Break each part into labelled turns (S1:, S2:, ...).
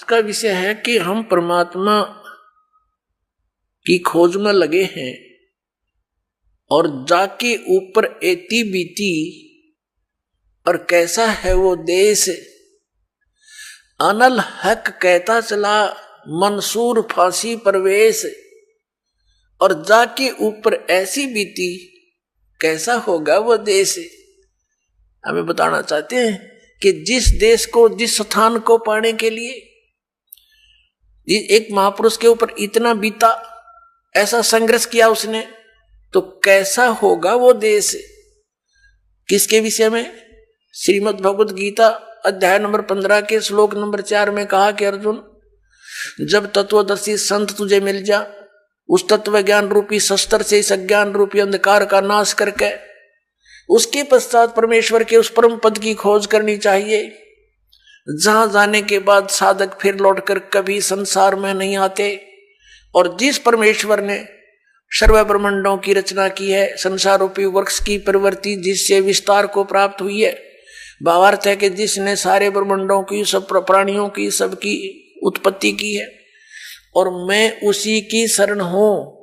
S1: का विषय है कि हम परमात्मा की खोज में लगे हैं और जाके ऊपर एती बीती और कैसा है वो देश, अनल हक कहता चला मंसूर फांसी परवेश, और जाके ऊपर ऐसी बीती कैसा होगा वो देश। हमें बताना चाहते हैं कि जिस देश को, जिस स्थान को पाने के लिए एक महापुरुष के ऊपर इतना बीता, ऐसा संघर्ष किया उसने, तो कैसा होगा वो देश। किसके विषय में? श्रीमद् भगवद गीता अध्याय नंबर 15 के श्लोक नंबर 4 में कहा कि अर्जुन, जब तत्वदर्शी संत तुझे मिल जा, उस तत्व ज्ञान रूपी शस्त्र से इस अज्ञान रूपी अंधकार का नाश करके उसके पश्चात परमेश्वर के उस परम पद की खोज करनी चाहिए, जहां जाने के बाद साधक फिर लौटकर कभी संसार में नहीं आते। और जिस परमेश्वर ने सर्व ब्रह्मांडों की रचना की है, संसार रूपी वृक्ष की प्रवृत्ति जिससे विस्तार को प्राप्त हुई है, भावार्थ है कि जिसने सारे ब्रह्मांडों की, सब प्राणियों की, सबकी उत्पत्ति की है, और मैं उसी की शरण हूं,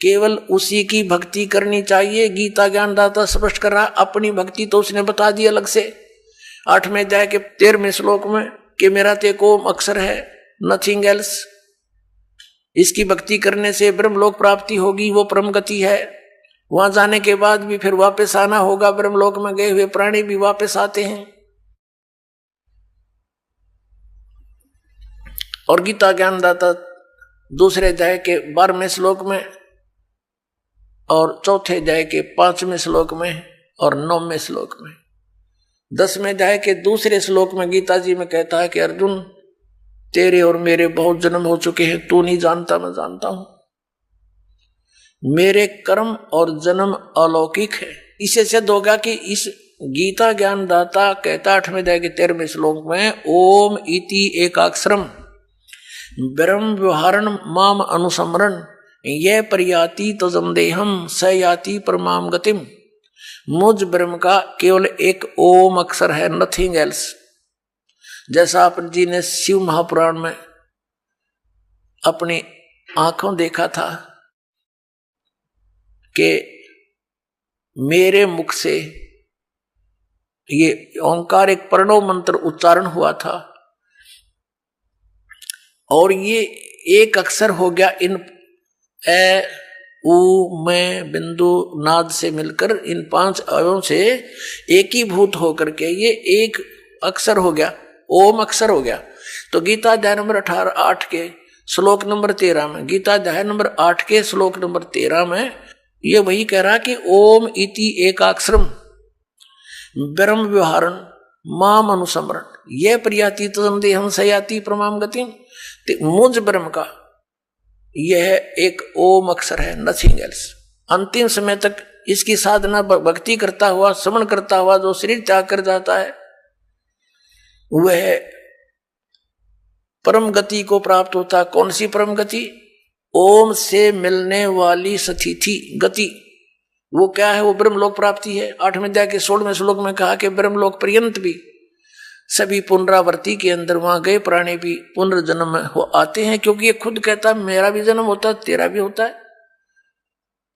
S1: केवल उसी की भक्ति करनी चाहिए। गीता ज्ञानदाता स्पष्ट कर रहा, अपनी भक्ति तो उसने बता दी अलग से 8वें अध्याय के 13वें श्लोक में कि मेरा ते को अक्षर है, नथिंग एल्स। इसकी भक्ति करने से ब्रह्मलोक प्राप्ति होगी, वो परम गति है। वहां जाने के बाद भी फिर वापस आना होगा, ब्रह्मलोक में गए हुए प्राणी भी वापस आते हैं। और गीता ज्ञानदाता 2 अध्याय के 12वें श्लोक में और 4 अध्याय के 5वें श्लोक में और 9वें श्लोक में, 10वें अध्याय के 2 श्लोक में गीता जी में कहता है कि अर्जुन, तेरे और मेरे बहुत जन्म हो चुके हैं, तू नहीं जानता, मैं जानता हूं। मेरे कर्म और जन्म अलौकिक है। इससे सिद्ध होगा कि इस गीता ज्ञानदाता कहता 8वें अध्याय के 13वें श्लोक में, ओम इति एकाक्षरम ब्रह्म व्यवहारण माम अनुसमरण ये प्रयाति तजम देहम स याति परमाम गतिम। मुझ ब्रह्म का केवल एक ओम अक्षर है, नथिंग एल्स। जैसा आप जी ने शिव महापुराण में अपनी आंखों देखा था कि मेरे मुख से ये ओंकार एक प्रणव मंत्र उच्चारण हुआ था, और ये एक अक्षर हो गया इन ए उ में बिंदु नाद से मिलकर इन 5 अवयवों से एकीभूत होकर के ये एक अक्षर हो गया, ओम अक्षर हो गया। तो गीता अध्याय नंबर 8 के श्लोक नंबर 13 में, गीता अध्याय नंबर 8 के श्लोक नंबर 13 में ये वही कह रहा कि ओम इति एकाक्षरम ब्रह्म व्यवहारण माम अनुसमरण ये प्रयाति तदम देहम सयाति प्रमाम गतिम। मुझ ब्रह्म का यह एक ओम अक्षर है, नथिंग एल्स। अंतिम समय तक इसकी साधना भक्ति करता हुआ, श्रवण करता हुआ जो शरीर त्याग कर जाता है, वह परम गति को प्राप्त होता। कौन सी परम गति? ओम से मिलने वाली स्थिति गति। वो क्या है? वो ब्रह्मलोक प्राप्ति है। 8वें अध्याय के 16वें श्लोक में कहा कि ब्रह्मलोक पर्यंत भी सभी पुनरावृत्ति के अंदर वहां गए प्राणी भी पुनर्जन्म हो आते हैं, क्योंकि ये खुद कहता है मेरा भी जन्म होता है, तेरा भी होता है।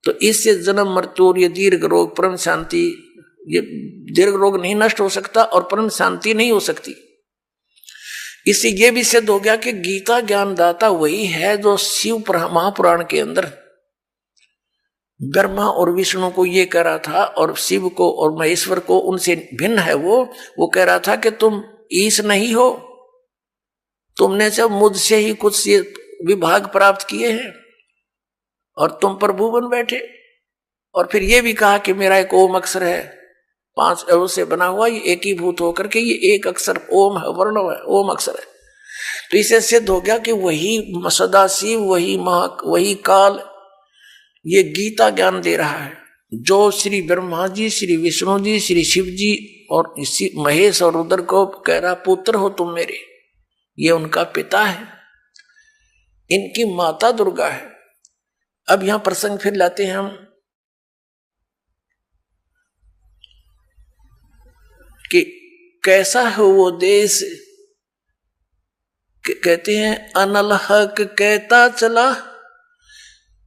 S1: तो इससे जन्म मृत्यु और ये दीर्घ रोग परम शांति, ये दीर्घ रोग नहीं नष्ट हो सकता और परम शांति नहीं हो सकती। इससे ये भी सिद्ध हो गया कि गीता ज्ञानदाता वही है जो शिव महापुराण के अंदर ब्रह्मा और विष्णु को ये कह रहा था, और शिव को और महेश्वर को उनसे भिन्न है। वो कह रहा था कि तुम ईश नहीं हो, तुमने सब मुझसे ही कुछ ये विभाग प्राप्त किए हैं और तुम प्रभु बन बैठे। और फिर ये भी कहा कि मेरा एक ओम अक्षर है, 5 अवयव से बना हुआ, ये एकीभूत होकर के ये एक अक्षर ओम है, वर्ण है, ओम अक्षर है। तो इसे सिद्ध हो गया कि वही सदाशिव, वही काल ये गीता ज्ञान दे रहा है, जो श्री ब्रह्मा जी, श्री विष्णु जी, श्री शिव जी और महेश और रुद्र को कह रहा पुत्र हो तुम मेरे। ये उनका पिता है, इनकी माता दुर्गा है। अब यहां प्रसंग फिर लाते हैं हम कि कैसा है वो देश, कहते हैं अनल हक कहता चला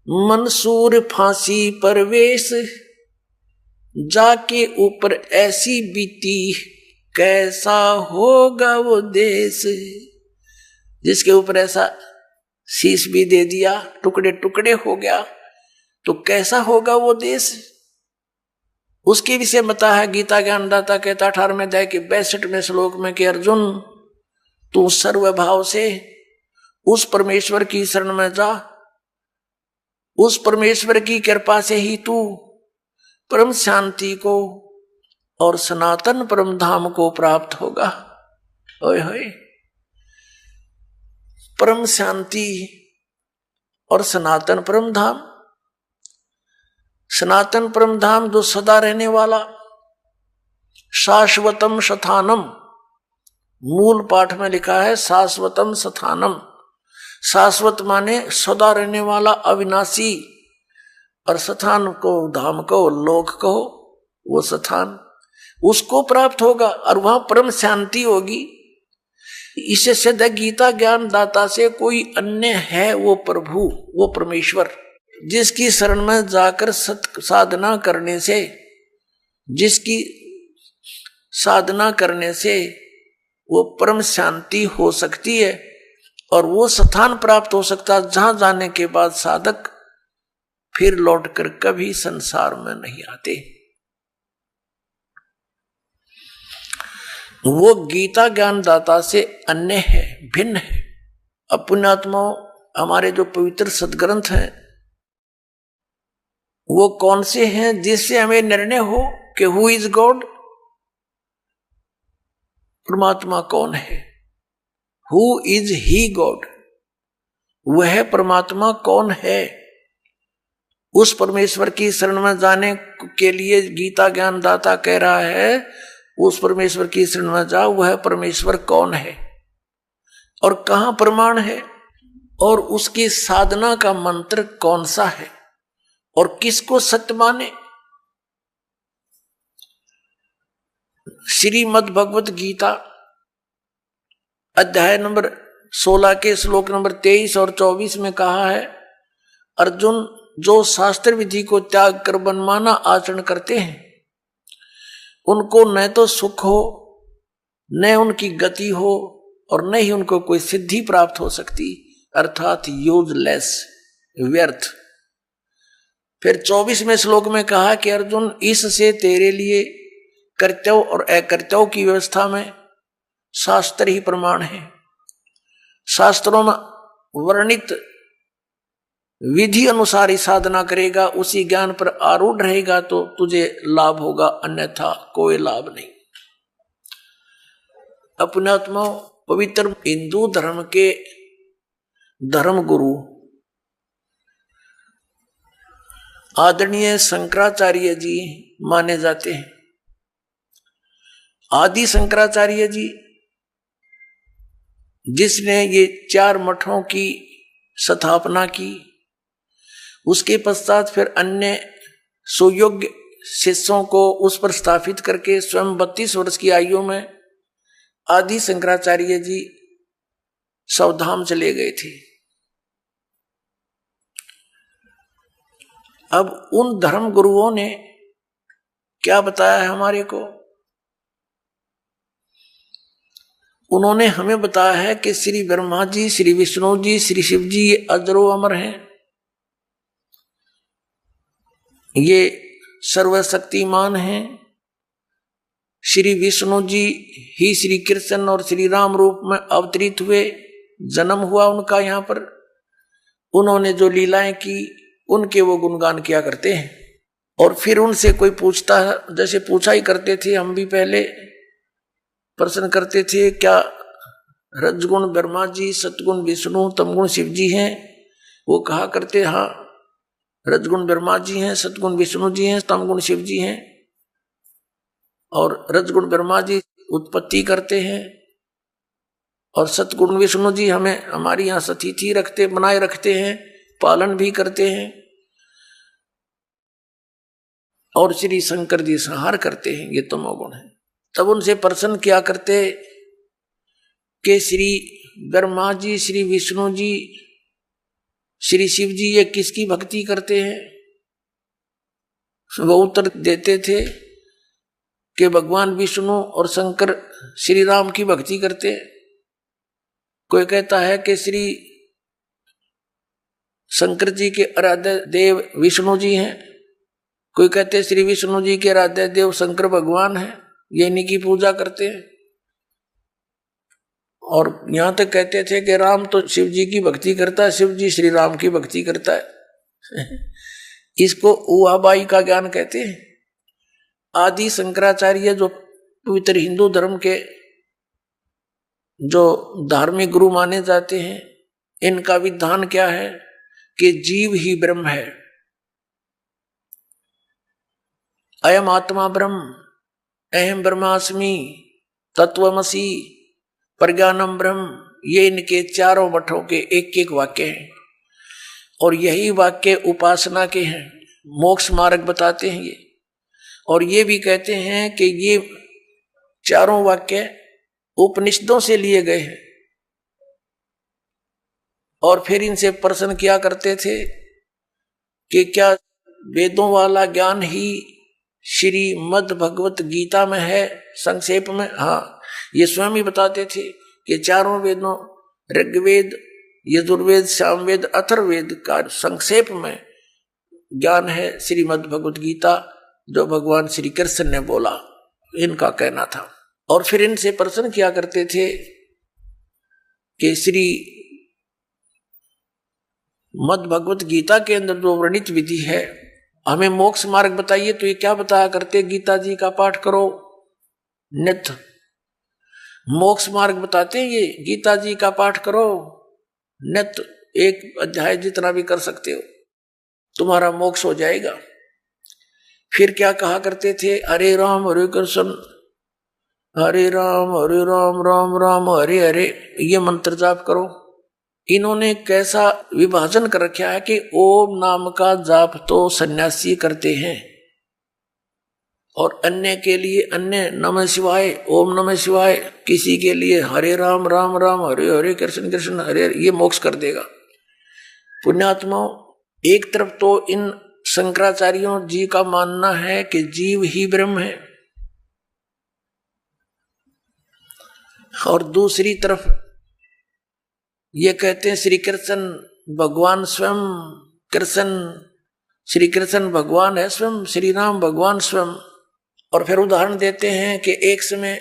S1: मंसूर फांसी परवेश, जाके ऊपर ऐसी बीती कैसा होगा वो देश। जिसके ऊपर ऐसा शीश भी दे दिया, टुकड़े टुकड़े हो गया, तो कैसा होगा वो देश। उसके विषय बता है गीता ज्ञानदाता कहता 18वें अध्याय के 62वें श्लोक में कि अर्जुन तू सर्वभाव से उस परमेश्वर की शरण में जा, उस परमेश्वर की कृपा से ही तू परम शांति को और सनातन परम धाम को प्राप्त होगा। ओए होए, परम शांति और सनातन परम धाम। सनातन परम धाम जो सदा रहने वाला, शाश्वतम स्थानम, मूल पाठ में लिखा है शाश्वतम स्थानम। शाश्वत माने सदा रहने वाला, अविनाशी, और स्थान को धाम को लोक को, वो स्थान उसको प्राप्त होगा और वहां परम शांति होगी। इससे सिद्ध गीता ज्ञान दाता से कोई अन्य है वो प्रभु, वो परमेश्वर, जिसकी शरण में जाकर साधना करने से, जिसकी साधना करने से वो परम शांति हो सकती है और वो स्थान प्राप्त हो सकता है जहां जाने के बाद साधक फिर लौटकर कभी संसार में नहीं आते। वो गीता ज्ञान दाता से अन्य है, भिन्न है। पुण्यात्मा, हमारे जो पवित्र सदग्रंथ हैं वो कौन से हैं जिससे हमें निर्णय हो कि हु इज गॉड, परमात्मा कौन है, हु इज ही गॉड, वह परमात्मा कौन है। उस परमेश्वर की शरण में जाने के लिए गीता ज्ञान दाता कह रहा है उस परमेश्वर की शरण में जाओ, वह परमेश्वर कौन है और कहां प्रमाण है और उसकी साधना का मंत्र कौन सा है और किसको सत्य माने। श्रीमद् भगवत गीता अध्याय नंबर 16 के श्लोक नंबर 23 और 24 में कहा है, अर्जुन जो शास्त्र विधि को त्याग कर मनमाना आचरण करते हैं उनको न तो सुख हो, न उनकी गति हो और न ही उनको कोई सिद्धि प्राप्त हो सकती, अर्थात यूजलेस, व्यर्थ। फिर 24वें श्लोक में कहा कि अर्जुन इससे तेरे लिए कर्तव्य और अकर्तव्य की व्यवस्था में शास्त्र ही प्रमाण है। शास्त्रों में वर्णित विधि अनुसार ही साधना करेगा, उसी ज्ञान पर आरूढ़ रहेगा तो तुझे लाभ होगा, अन्यथा कोई लाभ नहीं। अपनात्मा, पवित्र हिंदू धर्म के धर्म गुरु आदरणीय शंकराचार्य जी माने जाते हैं। आदि शंकराचार्य जी जिसने ये 4 मठों की स्थापना की, उसके पश्चात फिर अन्य सुयोग्य शिष्यों को उस पर स्थापित करके स्वयं 32 वर्ष की आयु में आदि शंकराचार्य जी सवधाम चले गए थे। अब उन धर्म गुरुओं ने क्या बताया है हमारे को, उन्होंने हमें बताया है कि श्री ब्रह्मा जी, श्री विष्णु जी, श्री शिव जी ये अजरो अमर हैं, ये सर्वशक्तिमान हैं। श्री विष्णु जी ही श्री कृष्ण और श्री राम रूप में अवतरित हुए, जन्म हुआ उनका यहाँ पर, उन्होंने जो लीलाएं की उनके वो गुणगान किया करते हैं। और फिर उनसे कोई पूछता है, जैसे पूछा ही करते थे हम भी पहले, प्रश्न करते थे क्या रजगुण ब्रह्मा जी, सतगुण विष्णु, तमगुण शिव जी हैं। वो कहा करते हाँ रजगुण ब्रह्मा जी हैं, सतगुण विष्णु जी हैं, तमगुण शिव जी हैं। और रजगुण ब्रह्मा जी उत्पत्ति करते हैं और सतगुण विष्णु जी हमें हमारी यहाँ सतिथि रखते, बनाए रखते हैं, पालन भी करते हैं। और श्री शंकर जी संहार करते हैं, ये तमोगुण है। तब उनसे प्रश्न किया करते कि श्री ब्रह्मा जी, श्री विष्णु जी, श्री शिव जी ये किसकी भक्ति करते हैं? वो उत्तर देते थे कि भगवान विष्णु और शंकर श्री राम की भक्ति करते हैं। कोई कहता है कि श्री शंकर जी के आराध्य देव विष्णु जी हैं, कोई कहते हैं श्री विष्णु जी के आराध्य देव शंकर भगवान हैं, ये इन्हीं की पूजा करते हैं। और यहां तक कहते थे कि राम तो शिव जी की भक्ति करता है, शिव जी श्री राम की भक्ति करता है। इसको उहाबाई का ज्ञान कहते हैं। आदि शंकराचार्य जो पवित्र हिंदू धर्म के जो धार्मिक गुरु माने जाते हैं, इनका विधान क्या है कि जीव ही ब्रह्म है। अयम आत्मा ब्रह्म, अहम ब्रह्मास्मि, तत्वमसि, प्रज्ञानम ब्रह्म, ये इनके चारों मठों के एक एक वाक्य हैं। और यही वाक्य उपासना के हैं, मोक्ष मार्ग बताते हैं ये। और ये भी कहते हैं कि ये चारों वाक्य उपनिषदों से लिए गए हैं। और फिर इनसे प्रश्न किया करते थे कि क्या वेदों वाला ज्ञान ही श्रीमद् भगवत गीता में है? संक्षेप में हाँ, ये स्वयं ही बताते थे कि चारों वेदों ऋग्वेद, यजुर्वेद, सामवेद, अथर्ववेद का संक्षेप में ज्ञान है श्रीमद् भगवत गीता, जो भगवान श्री कृष्ण ने बोला, इनका कहना था। और फिर इनसे प्रश्न किया करते थे कि श्री मद् भगवत गीता के अंदर जो वर्णित विधि है, हमें मोक्ष मार्ग बताइए। तो ये क्या बताया करते? गीता जी का पाठ करो, नित्य मोक्ष मार्ग बताते हैं। ये गीता जी का पाठ करो नित्य, एक अध्याय जितना भी कर सकते हो, तुम्हारा मोक्ष हो जाएगा। फिर क्या कहा करते थे? हरे राम हरे कृष्ण, हरे राम राम राम हरे हरे, ये मंत्र जाप करो। इन्होंने कैसा विभाजन कर रखा है कि ओम नाम का जाप तो सन्यासी करते हैं, और अन्य के लिए अन्य नमः शिवाय, ओम नमः शिवाय, किसी के लिए हरे राम राम हरे हरे, कृष्ण कृष्ण हरे हरे, ये मोक्ष कर देगा। पुण्यात्माओं, एक तरफ तो इन शंकराचार्यों जी का मानना है कि जीव ही ब्रह्म है, और दूसरी तरफ ये कहते हैं श्री कृष्ण भगवान स्वयं, कृष्ण श्री कृष्ण भगवान है स्वयं, श्री राम भगवान स्वयं। और फिर उदाहरण देते हैं कि एक समय,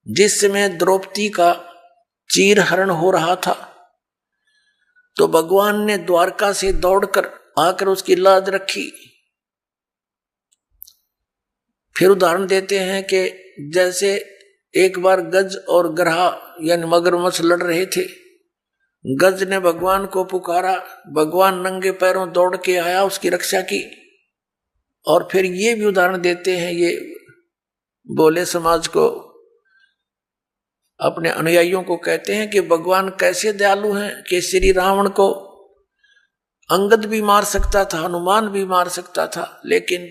S1: जिस समय द्रौपदी का चीरहरण हो रहा था, तो भगवान ने द्वारका से दौड़कर आकर उसकी लाज रखी। फिर उदाहरण देते हैं कि जैसे एक बार गज और ग्रहा यानी मगरमच्छ लड़ रहे थे, गज ने भगवान को पुकारा, भगवान नंगे पैरों दौड़ के आया, उसकी रक्षा की। और फिर ये भी उदाहरण देते हैं, ये बोले समाज को, अपने अनुयायियों को कहते हैं कि भगवान कैसे दयालु हैं कि श्री रावण को अंगद भी मार सकता था, हनुमान भी मार सकता था, लेकिन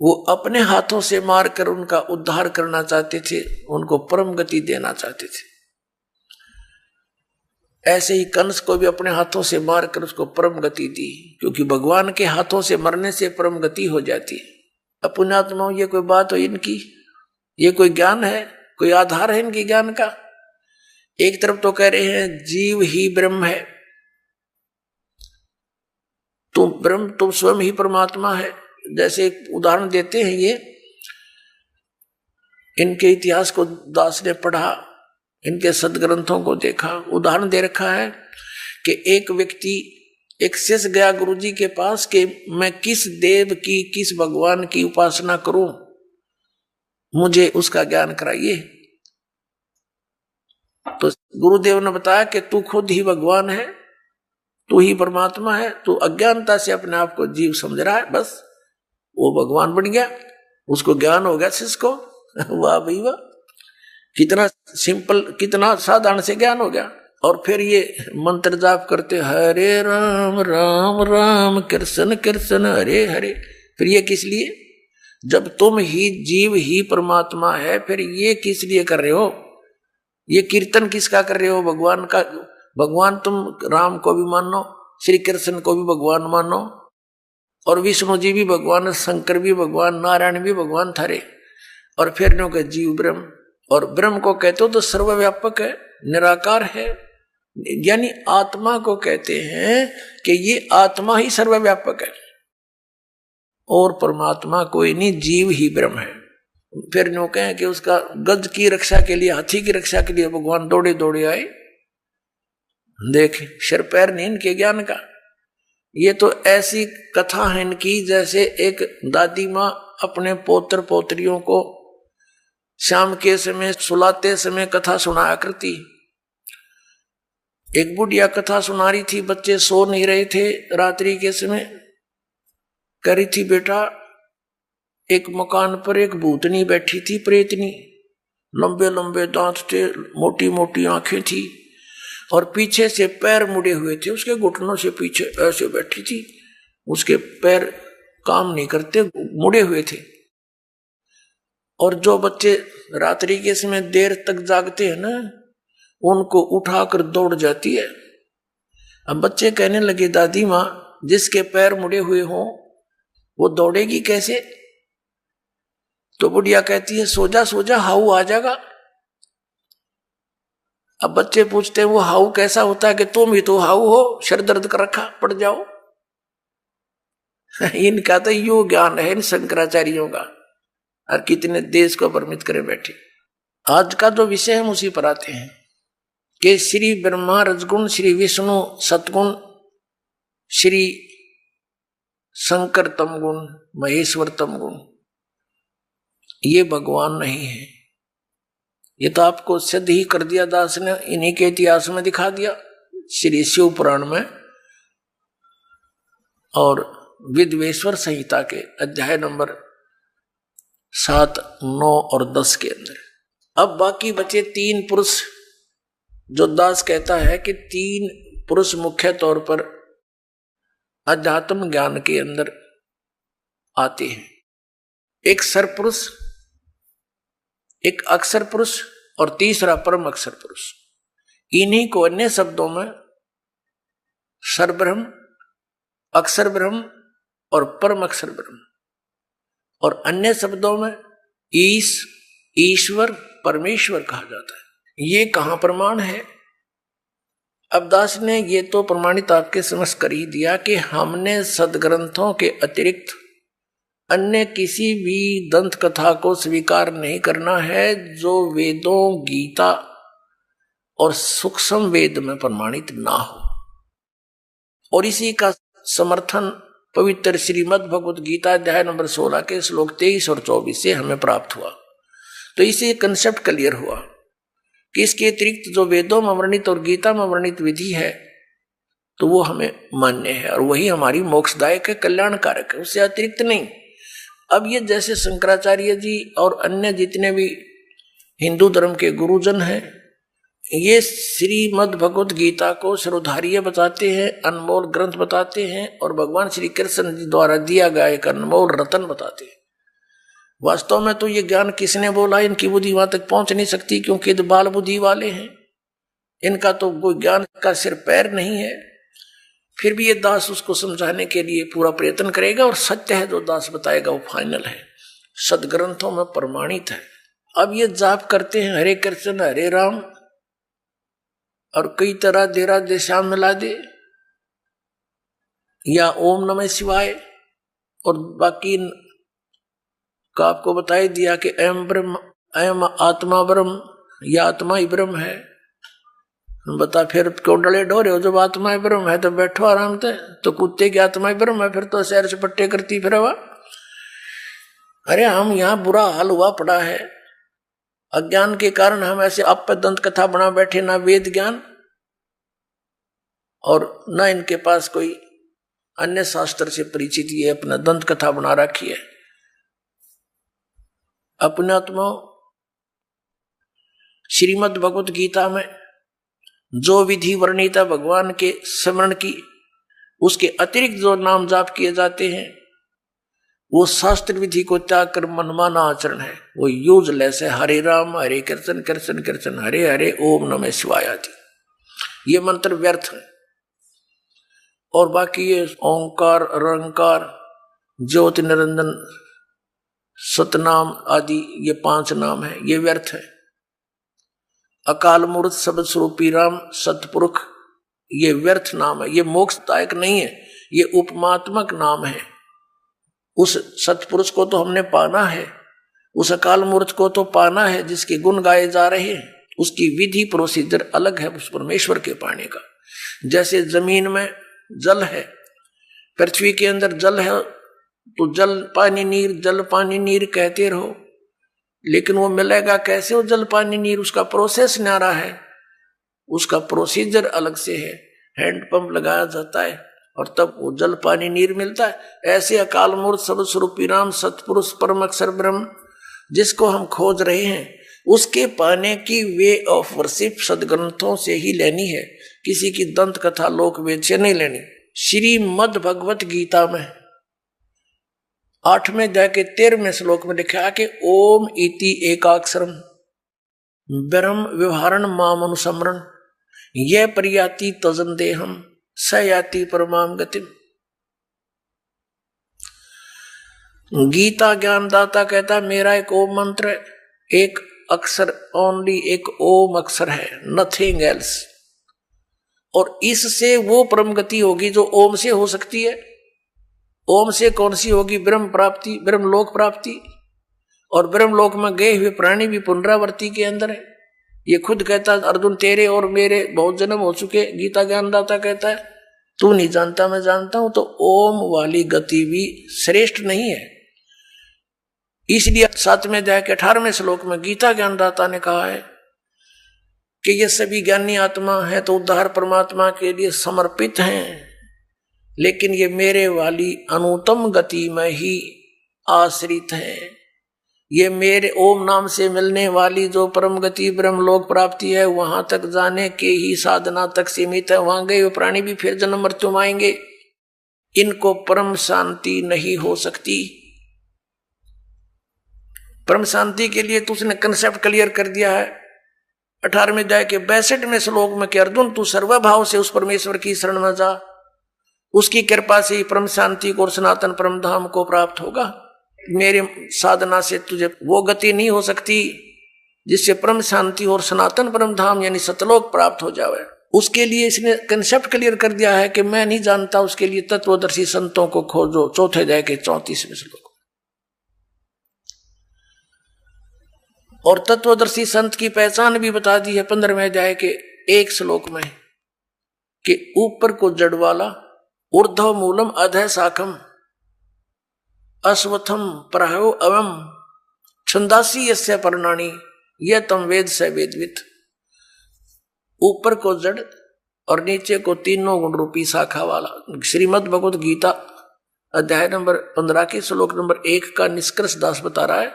S1: वो अपने हाथों से मारकर उनका उद्धार करना चाहते थे, उनको परम गति देना चाहते थे। ऐसे ही कंस को भी अपने हाथों से मारकर उसको परम गति दी, क्योंकि भगवान के हाथों से मरने से परम गति हो जाती है। अब पुण्यात्माओं, ये कोई बात हो इनकी? ये कोई ज्ञान है? कोई आधार है इनके ज्ञान का? एक तरफ तो कह रहे हैं जीव ही ब्रह्म है, तुम ब्रह्म, तुम स्वयं ही परमात्मा है। जैसे एक उदाहरण देते हैं, ये इनके इतिहास को दास ने पढ़ा, इनके सदग्रंथों को देखा, उदाहरण दे रखा है कि एक व्यक्ति, एक शिष्य गया गुरु जी के पास कि मैं किस देव की, किस भगवान की उपासना करूं, मुझे उसका ज्ञान कराइए। तो गुरुदेव ने बताया कि तू खुद ही भगवान है, तू ही परमात्मा है, तू अज्ञानता से अपने आप को जीव समझ रहा है, बस वो भगवान बन गया, उसको ज्ञान हो गया शिष्य को। वाह भाई वाह, कितना सिंपल, कितना साधारण से ज्ञान हो गया। और फिर ये मंत्र जाप करते, हरे राम राम राम कृष्ण कृष्ण हरे हरे। फिर ये किस लिए? जब तुम ही जीव ही परमात्मा है, फिर ये किस लिए कर रहे हो? ये कीर्तन किसका कर रहे हो? भगवान का। भगवान तुम राम को भी मानो, श्री कृष्ण को भी भगवान मानो, और विष्णु जी भी भगवान, शंकर भी भगवान, नारायण भी भगवान थारे, और फिर नो के जीव ब्रह्म। और ब्रह्म को कहते हो तो सर्वव्यापक है, निराकार है, यानी आत्मा को कहते हैं कि ये आत्मा ही सर्वव्यापक है और परमात्मा कोई नहीं, जीव ही ब्रह्म है। फिर नो कहें कि उसका गज की रक्षा के लिए, हाथी की रक्षा के लिए भगवान दौड़े दौड़े आए। देख सिर पैर नहीं इनके ज्ञान का। ये तो ऐसी कथा है इनकी जैसे एक दादी माँ अपने पोत्र पोत्रियों को शाम के समय सुलाते समय कथा सुनाया करती। एक बुढ़िया कथा सुना रही थी, बच्चे सो नहीं रहे थे रात्रि के समय, कह रही थी बेटा एक मकान पर एक भूतनी बैठी थी, प्रेतनी, लंबे लंबे दांत थे, मोटी मोटी आंखें थी और पीछे से पैर मुड़े हुए थे, उसके घुटनों से पीछे ऐसे बैठी थी, उसके पैर काम नहीं करते, मुड़े हुए थे। और जो बच्चे रात्रि के समय देर तक जागते हैं ना, उनको उठाकर दौड़ जाती है। अब बच्चे कहने लगे दादी माँ जिसके पैर मुड़े हुए हों वो दौड़ेगी कैसे? तो बुढ़िया कहती है सो जा हाउ आ जाएगा। अब बच्चे पूछते हैं वो हाउ कैसा होता है? कि तुम ही तो हाउ हो, सर दर्द कर रखा, पड़ जाओ। इनका तो यो ज्ञान है इन शंकराचार्यों का, और कितने देश को भ्रमित करे बैठे। आज का जो विषय हम उसी पर आते हैं कि श्री ब्रह्मा रजगुण, श्री विष्णु सतगुण, श्री शंकर तमगुण, महेश्वर तमगुण, ये भगवान नहीं है। ये तो आपको सिद्ध ही कर दिया दास ने, इन्हीं के इतिहास में दिखा दिया श्री शिव पुराण में और विद्वेश्वर संहिता के अध्याय नंबर 7, 9 और 10 के अंदर। अब बाकी बचे 3 पुरुष, जो दास कहता है कि 3 पुरुष मुख्य तौर पर अध्यात्म ज्ञान के अंदर आते हैं। एक सरपुरुष, एक अक्षर पुरुष और तीसरा परम अक्षर पुरुष। इन्हीं को अन्य शब्दों में सरब्रह्म, अक्षर ब्रह्म और परम अक्षर ब्रह्म, और अन्य शब्दों में ईश्वर, परमेश्वर कहा जाता है। ये कहां प्रमाण है? अब दास ने ये तो प्रमाणित आपके समझ कर ही दिया कि हमने सदग्रंथों के अतिरिक्त अन्य किसी भी दंत कथा को स्वीकार नहीं करना है जो वेदों, गीता और सूक्ष्म वेद में प्रमाणित ना हो। और इसी का समर्थन पवित्र श्रीमद् भगवत गीता अध्याय नंबर 16 के श्लोक 23 और 24 से हमें प्राप्त हुआ। तो इसे कंसेप्ट क्लियर हुआ कि इसके अतिरिक्त जो वेदों में वर्णित और गीता में वर्णित विधि है तो वो हमें मान्य है और वही हमारी मोक्षदायक है, कल्याणकारक है, उससे अतिरिक्त नहीं। अब ये जैसे शंकराचार्य जी और अन्य जितने भी हिंदू धर्म के गुरुजन हैं, ये श्रीमद् भगवत गीता को सर्वधार्य बताते हैं, अनमोल ग्रंथ बताते हैं और भगवान श्री कृष्ण जी द्वारा दिया गया एक अनमोल रतन बताते हैं। वास्तव में तो ये ज्ञान किसने बोला, इनकी बुद्धि वहां तक पहुंच नहीं सकती क्योंकि ये बाल बुद्धि वाले हैं, इनका तो कोई ज्ञान का सिर पैर नहीं है। फिर भी ये दास उसको समझाने के लिए पूरा प्रयत्न करेगा और सत्य है जो दास बताएगा वो फाइनल है, सदग्रंथों में प्रमाणित है। अब ये जाप करते हैं हरे कृष्ण हरे राम और कई तरह देरा देशाम मिला दे या ओम नमः शिवाय, और बाकी का आपको बताई दिया कि अयम ब्रह्म, अयम आत्मा ब्रह्म, या आत्मा ही ब्रह्म है। बता फिर क्यों डले डोरे हो? जब आत्मा ही ब्रह्म है तो बैठो आराम से। तो कुत्ते की आत्मा ही ब्रह्म है, फिर तो सैर से पट्टे करती फिर हवा। अरे हम यहाँ बुरा हाल हुआ पड़ा है, अज्ञान के कारण हम ऐसे आप दंत कथा बना बैठे, ना वेद ज्ञान और ना इनके पास कोई अन्य शास्त्र से परिचित, ये अपना दंत कथा बना रखी है। अपने आत्मा श्रीमद् भगवत गीता में जो विधि वर्णित है भगवान के स्मरण की, उसके अतिरिक्त जो नाम जाप किए जाते हैं वो शास्त्र विधि को त्याग कर मनमाना आचरण है, वो यूजलेस है। हरे राम हरे कृष्ण कृष्ण कृष्ण हरे हरे ओम नमः शिवाय आदि ये मंत्र व्यर्थ है। और बाकी ये ओंकार रंकार ज्योति निरंजन सतनाम आदि ये 5 नाम है, ये व्यर्थ है। अकाल मूर्त शब्द स्वरूपी राम सतपुरुष ये व्यर्थ नाम है, ये मोक्षदायक नहीं है, ये उपमात्मक नाम है। उस सतपुरुष को तो हमने पाना है, उस अकाल मूर्त को तो पाना है जिसके गुण गाए जा रहे हैं। उसकी विधि प्रोसीजर अलग है उस परमेश्वर के पाने का। जैसे जमीन में जल है, पृथ्वी के अंदर जल है, तो जल पानी नीर जल पानी नीर कहते रहो, लेकिन वो मिलेगा कैसे वो जल पानी नीर? उसका प्रोसेस न्यारा है, उसका प्रोसीजर अलग से है। हैंडपंप लगाया जाता है और तब वो जल पानी नीर मिलता है। ऐसे अकाल मूर्त शब्द स्वरूपी राम सतपुरुष परम अक्षर ब्रह्म जिसको हम खोज रहे हैं, उसके पाने की वे ऑफ वर्शिप सदग्रंथों से ही लेनी है, किसी की दंत कथा लोक वेद से नहीं लेनी। श्रीमद् भगवत गीता में 8वें अध्याय के 13वें श्लोक में लिखा है कि ओम इति एकाक्षरम ब्रह्म व्यवहारण माम अनुसमरण ये परियाति तजन देहम स याति परमाम गतिम। गीता ज्ञानदाता कहता मेरा एक ओम मंत्र है, एक अक्षर ओनली, एक ओम अक्षर है, नथिंग एल्स। और इससे वो परम गति होगी जो ओम से हो सकती है। ओम से कौन सी होगी? ब्रह्म प्राप्ति, ब्रह्मलोक प्राप्ति। और ब्रह्मलोक में गए हुए प्राणी भी पुनरावृत्ति के अंदर है। ये खुद कहता अर्जुन तेरे और मेरे बहुत जन्म हो चुके। गीता ज्ञानदाता कहता है तू नहीं जानता मैं जानता हूं। तो ओम वाली गति भी श्रेष्ठ नहीं है। इसलिए 7वें अध्याय के 18वें श्लोक में गीता ज्ञानदाता ने कहा है कि ये सभी ज्ञानी आत्मा है तो उद्धार परमात्मा के लिए समर्पित हैं, लेकिन ये मेरे वाली अनुत्तम गति में ही आश्रित है। ये मेरे ओम नाम से मिलने वाली जो परम गति ब्रह्मलोक प्राप्ति है वहां तक जाने के ही साधना तक सीमित है। वहां गए हुए प्राणी भी फिर जन्म मृत्यु में आएंगे, इनको परम शांति नहीं हो सकती। परम शांति के लिए तो उसने कंसेप्ट क्लियर कर दिया है 18वें अध्याय के 62वें श्लोक में कि अर्जुन तू सर्वभाव से उस परमेश्वर की शरण में जा, उसकी कृपा से ही परम शांति को और सनातन परम धाम को प्राप्त होगा। मेरे साधना से तुझे वो गति नहीं हो सकती जिससे परम शांति और सनातन परम धाम यानी सतलोक प्राप्त हो जाए। उसके लिए इसने कंसेप्ट क्लियर कर दिया है कि मैं नहीं जानता, उसके लिए तत्वदर्शी संतों को खोजो। 4थे अध्याय के 34वें श्लोक। और तत्वदर्शी संत की पहचान भी बता दी है 15वें अध्याय के 1 श्लोक में कि ऊपर को जड़ वाला, ऊर्ध्व मूलम अधः शाखम अश्वत्थम प्रायो अवम छंदासी यस्य पर्णानि यह तम वेद स वेदवित। ऊपर को जड़ और नीचे को तीनों गुण रूपी शाखा वाला। श्रीमद् भगवत गीता अध्याय नंबर 15 के श्लोक नंबर 1 का निष्कर्ष दास बता रहा है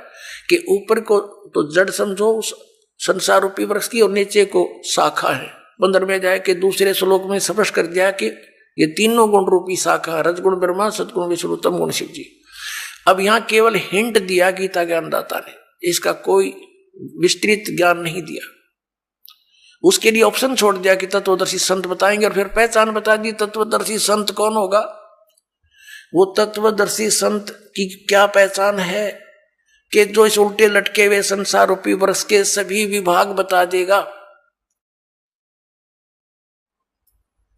S1: कि ऊपर को तो जड़ समझो उस संसार रूपी वृक्ष की, और नीचे को शाखा है। 15वें अध्याय के 2 श्लोक में स्पष्ट कर दिया कि ये तीनों गुण रूपी शाखा, रजगुण ब्रह्मा, सतगुण विष्णु, तम गुण शिव जी। अब यहां केवल हिंट दिया गीता ज्ञानदाता ने, इसका कोई विस्तृत ज्ञान नहीं दिया। उसके लिए ऑप्शन छोड़ दिया कि तत्वदर्शी संत बताएंगे, और फिर पहचान बता दी। तत्वदर्शी संत कौन होगा? वो तत्वदर्शी संत की क्या पहचान है कि जो इस उल्टे लटके हुए संसार रूपी वृक्ष के सभी विभाग बता देगा।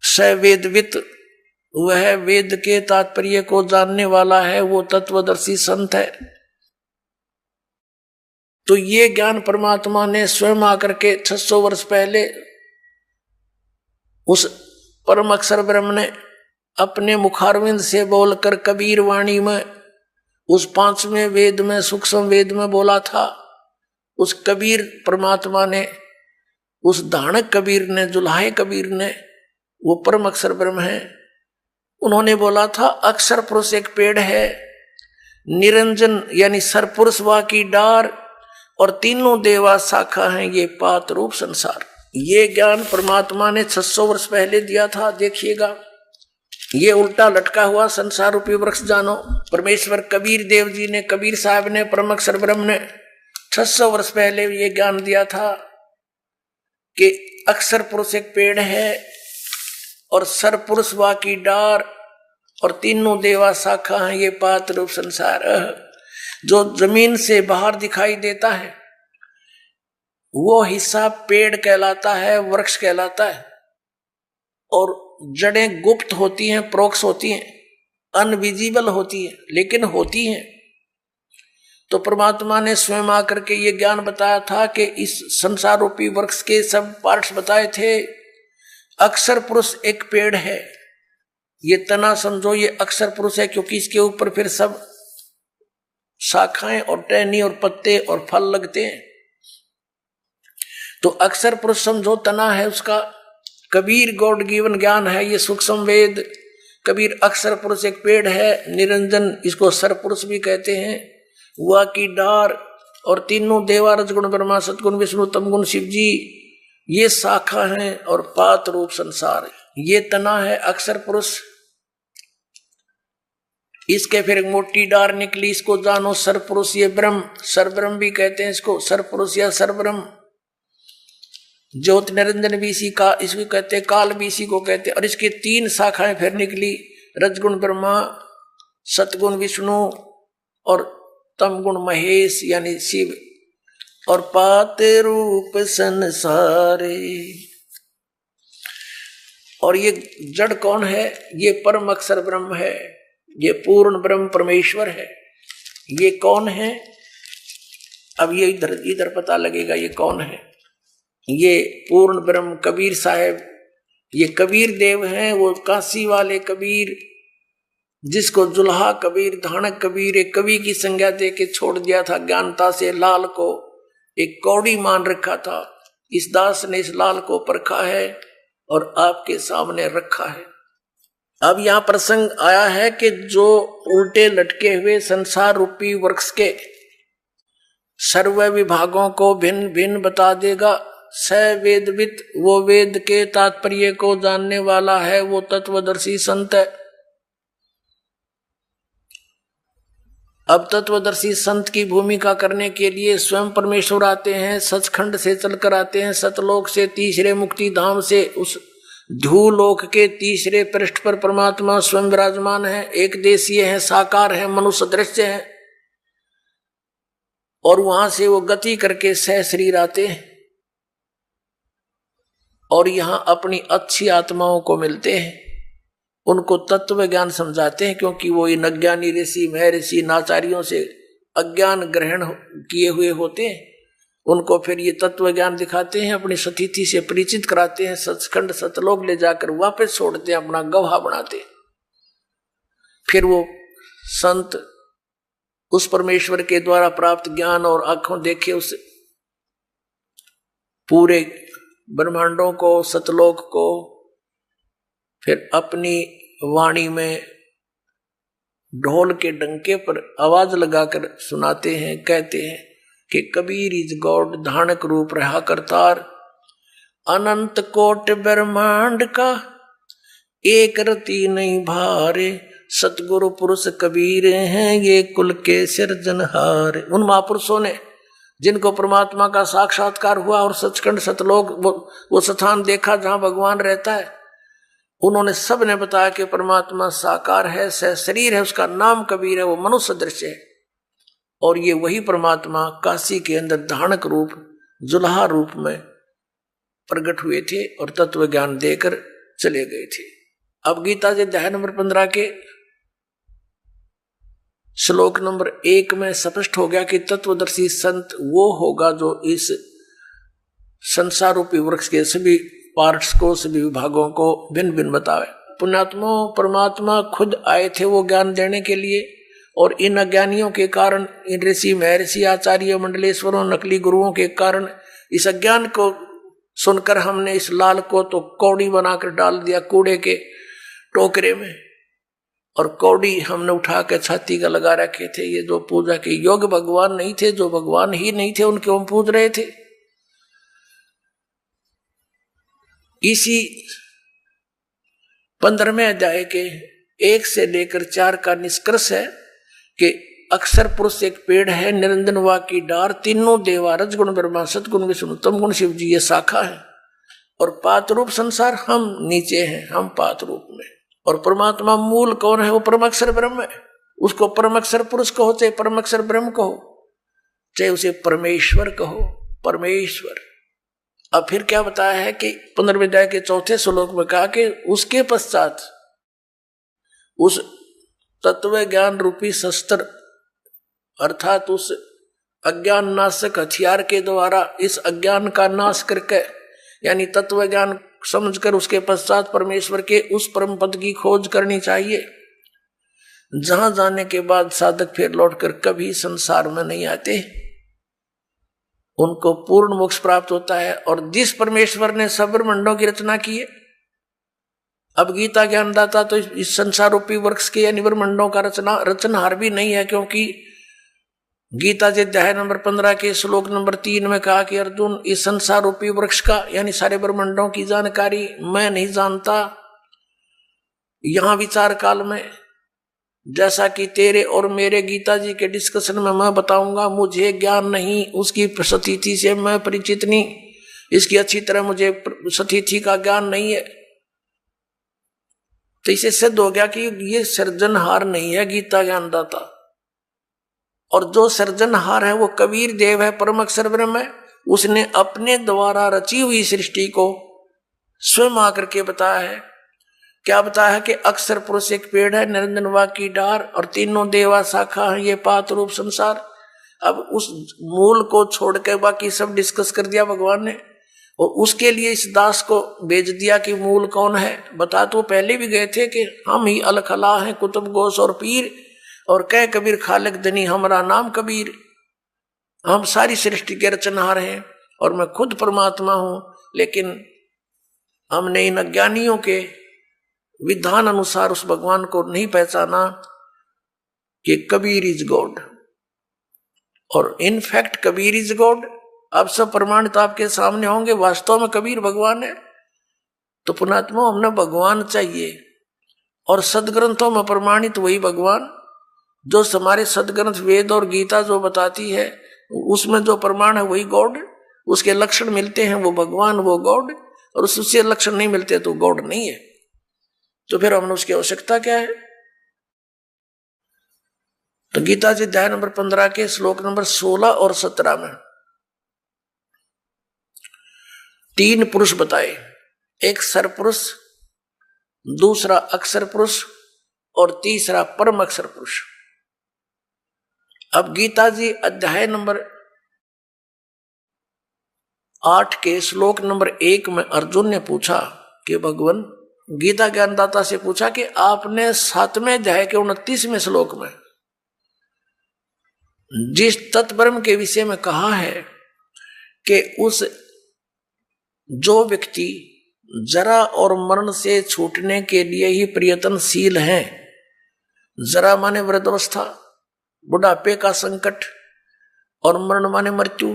S1: स वेदवित, वह वेद के तात्पर्य को जानने वाला है, वो तत्वदर्शी संत है। तो ये ज्ञान परमात्मा ने स्वयं आकर के 600 वर्ष पहले उस परम अक्षर ब्रह्म ने अपने मुखारविंद से बोलकर कबीर वाणी में उस 5वें वेद में सूक्ष्म वेद में बोला था। उस कबीर परमात्मा ने, उस धाणक कबीर ने, जुल्हाए कबीर ने, वो परम अक्षर ब्रह्म है, उन्होंने बोला था अक्षर पुरुष एक पेड़ है, निरंजन यानी सरपुरुष वा की डार, और तीनों देवा शाखा हैं ये पात रूप संसार। ये ज्ञान परमात्मा ने 600 वर्ष पहले दिया था। देखिएगा ये उल्टा लटका हुआ संसार रूपी वृक्ष जानो। परमेश्वर कबीर देव जी ने, कबीर साहब ने, परम अक्षर ब्रह्म ने 600 वर्ष पहले ये ज्ञान दिया था कि अक्षर पुरुष एक पेड़ है और सर पुरुष वा की डार और तीनों देवा शाखा हैं ये पात रूप संसार। जो जमीन से बाहर दिखाई देता है वो हिस्सा पेड़ कहलाता है, वृक्ष कहलाता है, और जड़ें गुप्त होती हैं, प्रोक्ष होती हैं, अनविजिबल होती हैं, लेकिन होती हैं। तो परमात्मा ने स्वयं आकर के ये ज्ञान बताया था कि इस संसार रूपी वृक्ष के सब पार्ट्स बताए थे। अक्षर पुरुष एक पेड़ है, ये तना समझो ये अक्षर पुरुष है, क्योंकि इसके ऊपर फिर सब शाखाएं और टहनी और पत्ते और फल लगते हैं। तो अक्षर पुरुष समझो तना है उसका। कबीर गॉड गिवन ज्ञान है ये सूक्ष्म वेद। कबीर अक्षर पुरुष एक पेड़ है, निरंजन इसको सर पुरुष भी कहते हैं, हुआ की डार और तीनों देवा रजगुण ब्रह्मा सतगुण विष्णु तमगुण शिव जी ये शाखा है, और पात रूप संसार ये तना है अक्षर पुरुष। इसके फिर एक मोटी डार निकली, इसको जानो सर पुरुष ये ब्रह्म, सर ब्रह्म भी कहते हैं इसको, सर पुरुष या सर ब्रह्म। ज्योत निरंजन भी इसी का, इसको कहते हैं, काल भी इसी को कहते हैं। और इसके 3 शाखाएं फिर निकली, रजगुण ब्रह्मा, सतगुण विष्णु और तमगुण महेश यानी शिव, और पात रूप संसारे। और ये जड़ कौन है? ये परम अक्षर ब्रह्म है, ये पूर्ण ब्रह्म परमेश्वर है। ये कौन है? अब ये इधर पता लगेगा ये कौन है। ये पूर्ण ब्रह्म कबीर साहब, ये कबीर देव हैं, वो काशी वाले कबीर जिसको जुल्हा कबीर, धानक कबीर एक कवि की संज्ञा दे के छोड़ दिया था ज्ञानता से। लाल को एक कौड़ी मान रखा था। इस दास ने इस लाल को परखा है और आपके सामने रखा है। अब यहां प्रसंग आया है कि जो उल्टे लटके हुए संसार रूपी वृक्ष के सर्व विभागों को भिन्न भिन्न बता देगा। स वेदविद, वो वेद के तात्पर्य को जानने वाला है, वो तत्वदर्शी संत है। अब तत्वदर्शी संत की भूमिका करने के लिए स्वयं परमेश्वर आते हैं, सचखंड से चलकर आते हैं, सतलोक से, तीसरे मुक्ति धाम से, उस ध्रुवलोक के तीसरे पृष्ठ पर परमात्मा स्वयं विराजमान है, एक देशीय है, साकार है, मनुष्य दृश्य है। और वहां से वो गति करके सह शरीर आते हैं और यहां अपनी अच्छी आत्माओं को मिलते हैं, उनको तत्व ज्ञान समझाते हैं, क्योंकि वो इन अज्ञानी ऋषि महर्षि नाचार्यों से अज्ञान ग्रहण किए हुए होते हैं। उनको फिर ये तत्व ज्ञान दिखाते हैं, अपनी सतिथि से परिचित कराते हैं, सचखंड सतलोक ले जाकर वापस छोड़ते हैं, अपना गवाह बनाते हैं। फिर वो संत उस परमेश्वर के द्वारा प्राप्त ज्ञान और आंखों देखे उस पूरे ब्रह्मांडों को, सतलोक को, फिर अपनी वाणी में ढोल के डंके पर आवाज लगाकर सुनाते हैं, कहते हैं कि कबीर इज गॉड, धानक रूप रहा करतार, अनंत कोट ब्रह्मांड का एक रति नहीं भारे, सतगुरु पुरुष कबीर हैं ये कुल के सिरजनहार। उन महापुरुषों ने जिनको परमात्मा का साक्षात्कार हुआ और सचखंड सतलोक वो स्थान देखा जहां भगवान रहता है, उन्होंने सब ने बताया कि परमात्मा साकार है, सह शरीर है, उसका नाम कबीर है, वो मनुष्य दृश्य है। और ये वही परमात्मा काशी के अंदर धानक रूप, जुल्हा रूप में प्रकट हुए थे और तत्व ज्ञान देकर चले गए थे। अब गीता जी अध्याय नंबर 15 के श्लोक नंबर 1 में स्पष्ट हो गया कि तत्वदर्शी संत वो होगा जो इस संसार रूपी वृक्ष के सभी पार्ट्स को, सभी विभागों को भिन्न भिन्न बतावे। पुण्यात्मा परमात्मा खुद आए थे वो ज्ञान देने के लिए, और इन अज्ञानियों के कारण, इन ऋषि महर्षि आचार्य मंडलेश्वरों नकली गुरुओं के कारण इस अज्ञान को सुनकर हमने इस लाल को तो कौड़ी बनाकर डाल दिया कूड़े के टोकरे में, और कौड़ी हमने उठा के छाती का लगा रखे थे। ये जो पूजा के योग्य भगवान नहीं थे, जो भगवान ही नहीं थे, उनके हम पूज रहे थे। इसी 15वें अध्याय के 1 से लेकर 4 का निष्कर्ष है कि अक्षर पुरुष एक पेड़ है, निरंजन वा की डार, तीनों देवा रजगुण ब्रह्मा सतगुण विष्णु तम गुण शिव जी ये शाखा है, और पात रूप संसार हम नीचे हैं, हम पात रूप में। और परमात्मा मूल कौन है? वो परम अक्षर ब्रह्म है। उसको परम अक्षर पुरुष कहो, चाहे परम अक्षर ब्रह्म कहो, चाहे उसे परमेश्वर कहो, परमेश्वर। अब फिर क्या बताया है कि 15वें अध्याय के 4 श्लोक में कहा कि उसके पश्चात उस तत्व ज्ञान रूपी शस्त्र अर्थात उस अज्ञान नाशक हथियार के द्वारा इस अज्ञान का नाश करके, यानी तत्व ज्ञान समझकर उसके पश्चात परमेश्वर के उस परम पद की खोज करनी चाहिए, जहां जाने के बाद साधक फिर लौटकर कभी संसार में नहीं आते, उनको पूर्ण मोक्ष प्राप्त होता है। और जिस परमेश्वर ने सब ब्रह्मांडों की रचना की है, अब गीता ज्ञानदाता तो इस संसार रूपी वृक्ष के यानी ब्रह्मांडों का रचनहार भी नहीं है, क्योंकि गीता जी अध्याय नंबर 15 के श्लोक नंबर 3 में कहा कि अर्जुन, इस संसार रूपी वृक्ष का यानी सारे ब्रह्मांडों की जानकारी मैं नहीं जानता। यहां विचार काल में जैसा कि तेरे और मेरे गीता जी के डिस्कशन में मैं बताऊंगा, मुझे ज्ञान नहीं, उसकी स्थिति से मैं परिचित नहीं, इसकी अच्छी तरह मुझे स्थिति का ज्ञान नहीं है। तो इसे सिद्ध हो गया कि ये सृजनहार नहीं है गीता ज्ञानदाता, और जो सृजनहार है वो कबीर देव है, परम अक्षर ब्रह्म है। उसने अपने द्वारा रची हुई सृष्टि को स्वयं आकर के बताया है। क्या बताया है कि अक्षर पुरुष एक पेड़ है, निरंजन वा की डार, और तीनों देवा शाखा है, ये पात रूप संसार। अब उस मूल को छोड़ के बाकी सब डिस्कस कर दिया भगवान ने, और उसके लिए इस दास को भेज दिया कि मूल कौन है। बता तो पहले भी गए थे कि हम ही अलखला हैं, कुतुब गोश और पीर, और कह कबीर खालिक दनी हमारा नाम कबीर। हम सारी सृष्टि के रचनहार हैं और मैं खुद परमात्मा हूं, लेकिन हमने इन अज्ञानियों के विधान अनुसार उस भगवान को नहीं पहचाना कि कबीर इज गॉड, और इनफैक्ट कबीर इज गॉड। अब सब प्रमाणित आपके सामने होंगे, वास्तव में कबीर भगवान है। तो पुणात्मा हमने भगवान चाहिए, और सदग्रंथों में प्रमाणित वही भगवान जो हमारे सदग्रंथ वेद और गीता जो बताती है, उसमें जो प्रमाण है वही गॉड। उसके लक्षण मिलते हैं वो भगवान, वो गॉड, और उससे लक्षण नहीं मिलते तो गॉड नहीं है। तो फिर हमने उसकी आवश्यकता क्या है? तो गीता जी अध्याय नंबर 15 के श्लोक नंबर 16 और 17 में 3 पुरुष बताए, एक सरपुरुष, दूसरा अक्षर पुरुष, और तीसरा परम अक्षर पुरुष। अब गीता जी अध्याय नंबर 8 के श्लोक नंबर 1 में अर्जुन ने पूछा कि भगवान, गीता ज्ञानदाता से पूछा कि आपने 7वें अध्याय के 29वें श्लोक में जिस तत्ब्रह्म के विषय में कहा है कि उस जो व्यक्ति जरा और मरण से छूटने के लिए ही प्रयत्नशील है, जरा माने वृद्धावस्था, बुढ़ापे का संकट, और मरण माने मृत्यु,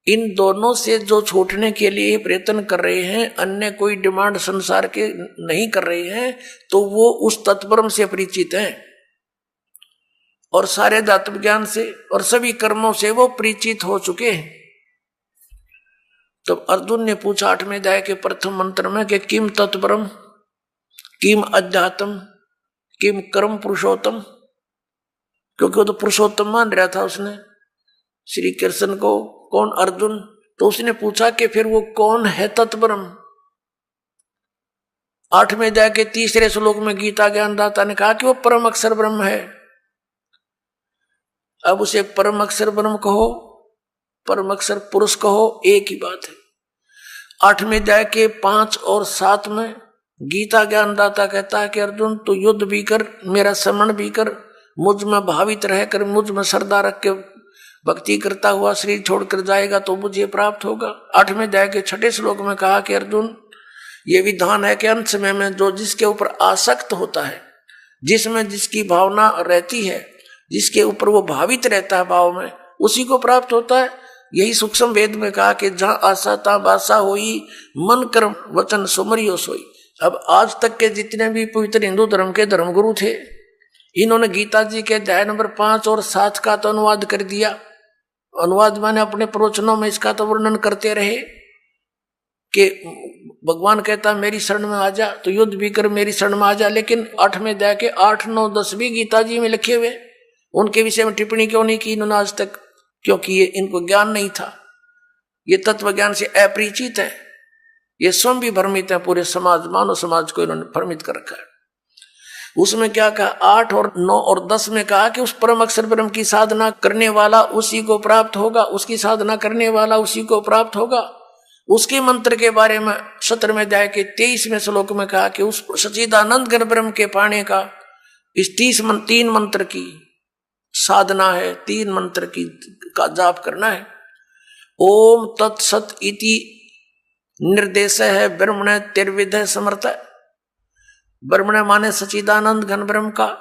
S1: इन दोनों से जो छूटने के लिए प्रयत्न कर रहे हैं, अन्य कोई डिमांड संसार के नहीं कर रहे हैं, तो वो उस तत्ब्रह्म से परिचित हैं, और सारे दातव्य ज्ञान से और सभी कर्मों से वो परिचित हो चुके हैं। तो अर्जुन ने पूछा 8वें अध्याय के प्रथम मंत्र में कि किम तत्ब्रह्म, किम अध्यात्म, किम कर्म पुरुषोत्तम, क्योंकि वो तो पुरुषोत्तम मान रहा था उसने श्री कृष्ण को। कौन? अर्जुन। तो उसने पूछा कि फिर वो कौन है तत्ब्रह्म? 8वें अध्याय के 3 श्लोक में गीता ज्ञानदाता ने कहा कि वो परम अक्षर ब्रह्म है। अब उसे परम अक्षर ब्रह्म कहो, परम अक्षर पुरुष कहो, एक ही बात है। 8वें अध्याय के 5 और 7 में गीता ज्ञानदाता कहता है कि अर्जुन तू युद्ध भी कर, मेरा समरण भी कर, मुझ में भावित रहकर मुझ में श्रद्धा रख के भक्ति करता हुआ शरीर छोड़कर जाएगा तो मुझे प्राप्त होगा। 8वें अध्याय के 6 श्लोक में कहा कि अर्जुन ये विधान है कि अंत समय में जो जिसके ऊपर आसक्त होता है, जिसमें जिसकी भावना रहती है, जिसके ऊपर वो भावित रहता है भाव में, उसी को प्राप्त होता है। यही सूक्ष्म वेद में कहा कि जहां आशा ता बासा होई, मन कर्म वचन सुमरियो सोई। अब आज तक के जितने भी पवित्र हिंदू धर्म के धर्मगुरु थे, इन्होंने गीता जी के अध्याय नंबर 5 और 7 का तो अनुवाद कर दिया। अनुवाद माने अपने प्रवचनों में इसका तो वर्णन करते रहे कि भगवान कहता मेरी शरण में आ जा, तो युद्ध भी कर मेरी शरण में आ जा। लेकिन 8वें अध्याय के 8, 9, 10 भी गीता जी में लिखे हुए, उनके विषय में टिप्पणी क्यों नहीं की इन्होंने आज तक? क्योंकि ये इनको ज्ञान नहीं था, ये तत्व ज्ञान से अपरिचित है, ये स्वयं भी भ्रमित है, पूरे समाज मानव समाज को इन्होंने भ्रमित कर रखा है। उसमें क्या कहा? 8 और 9 और 10 में कहा कि उस परम अक्षर ब्रह्म की साधना करने वाला उसी को प्राप्त होगा, उसकी साधना करने वाला उसी को प्राप्त होगा। उसके मंत्र के बारे में 17वें अध्याय के 23वें श्लोक में कहा कि उस सच्चिदानंद घन ब्रह्म के पाने का इस 3 मंत्र की साधना है, 3 मंत्र की का जाप करना है। ओम तत्सत इति निर्देश है ब्रह्मण तिर्विध समर्थ। ब्रह्मण माने सच्चिदानंद घन ब्रह्म का,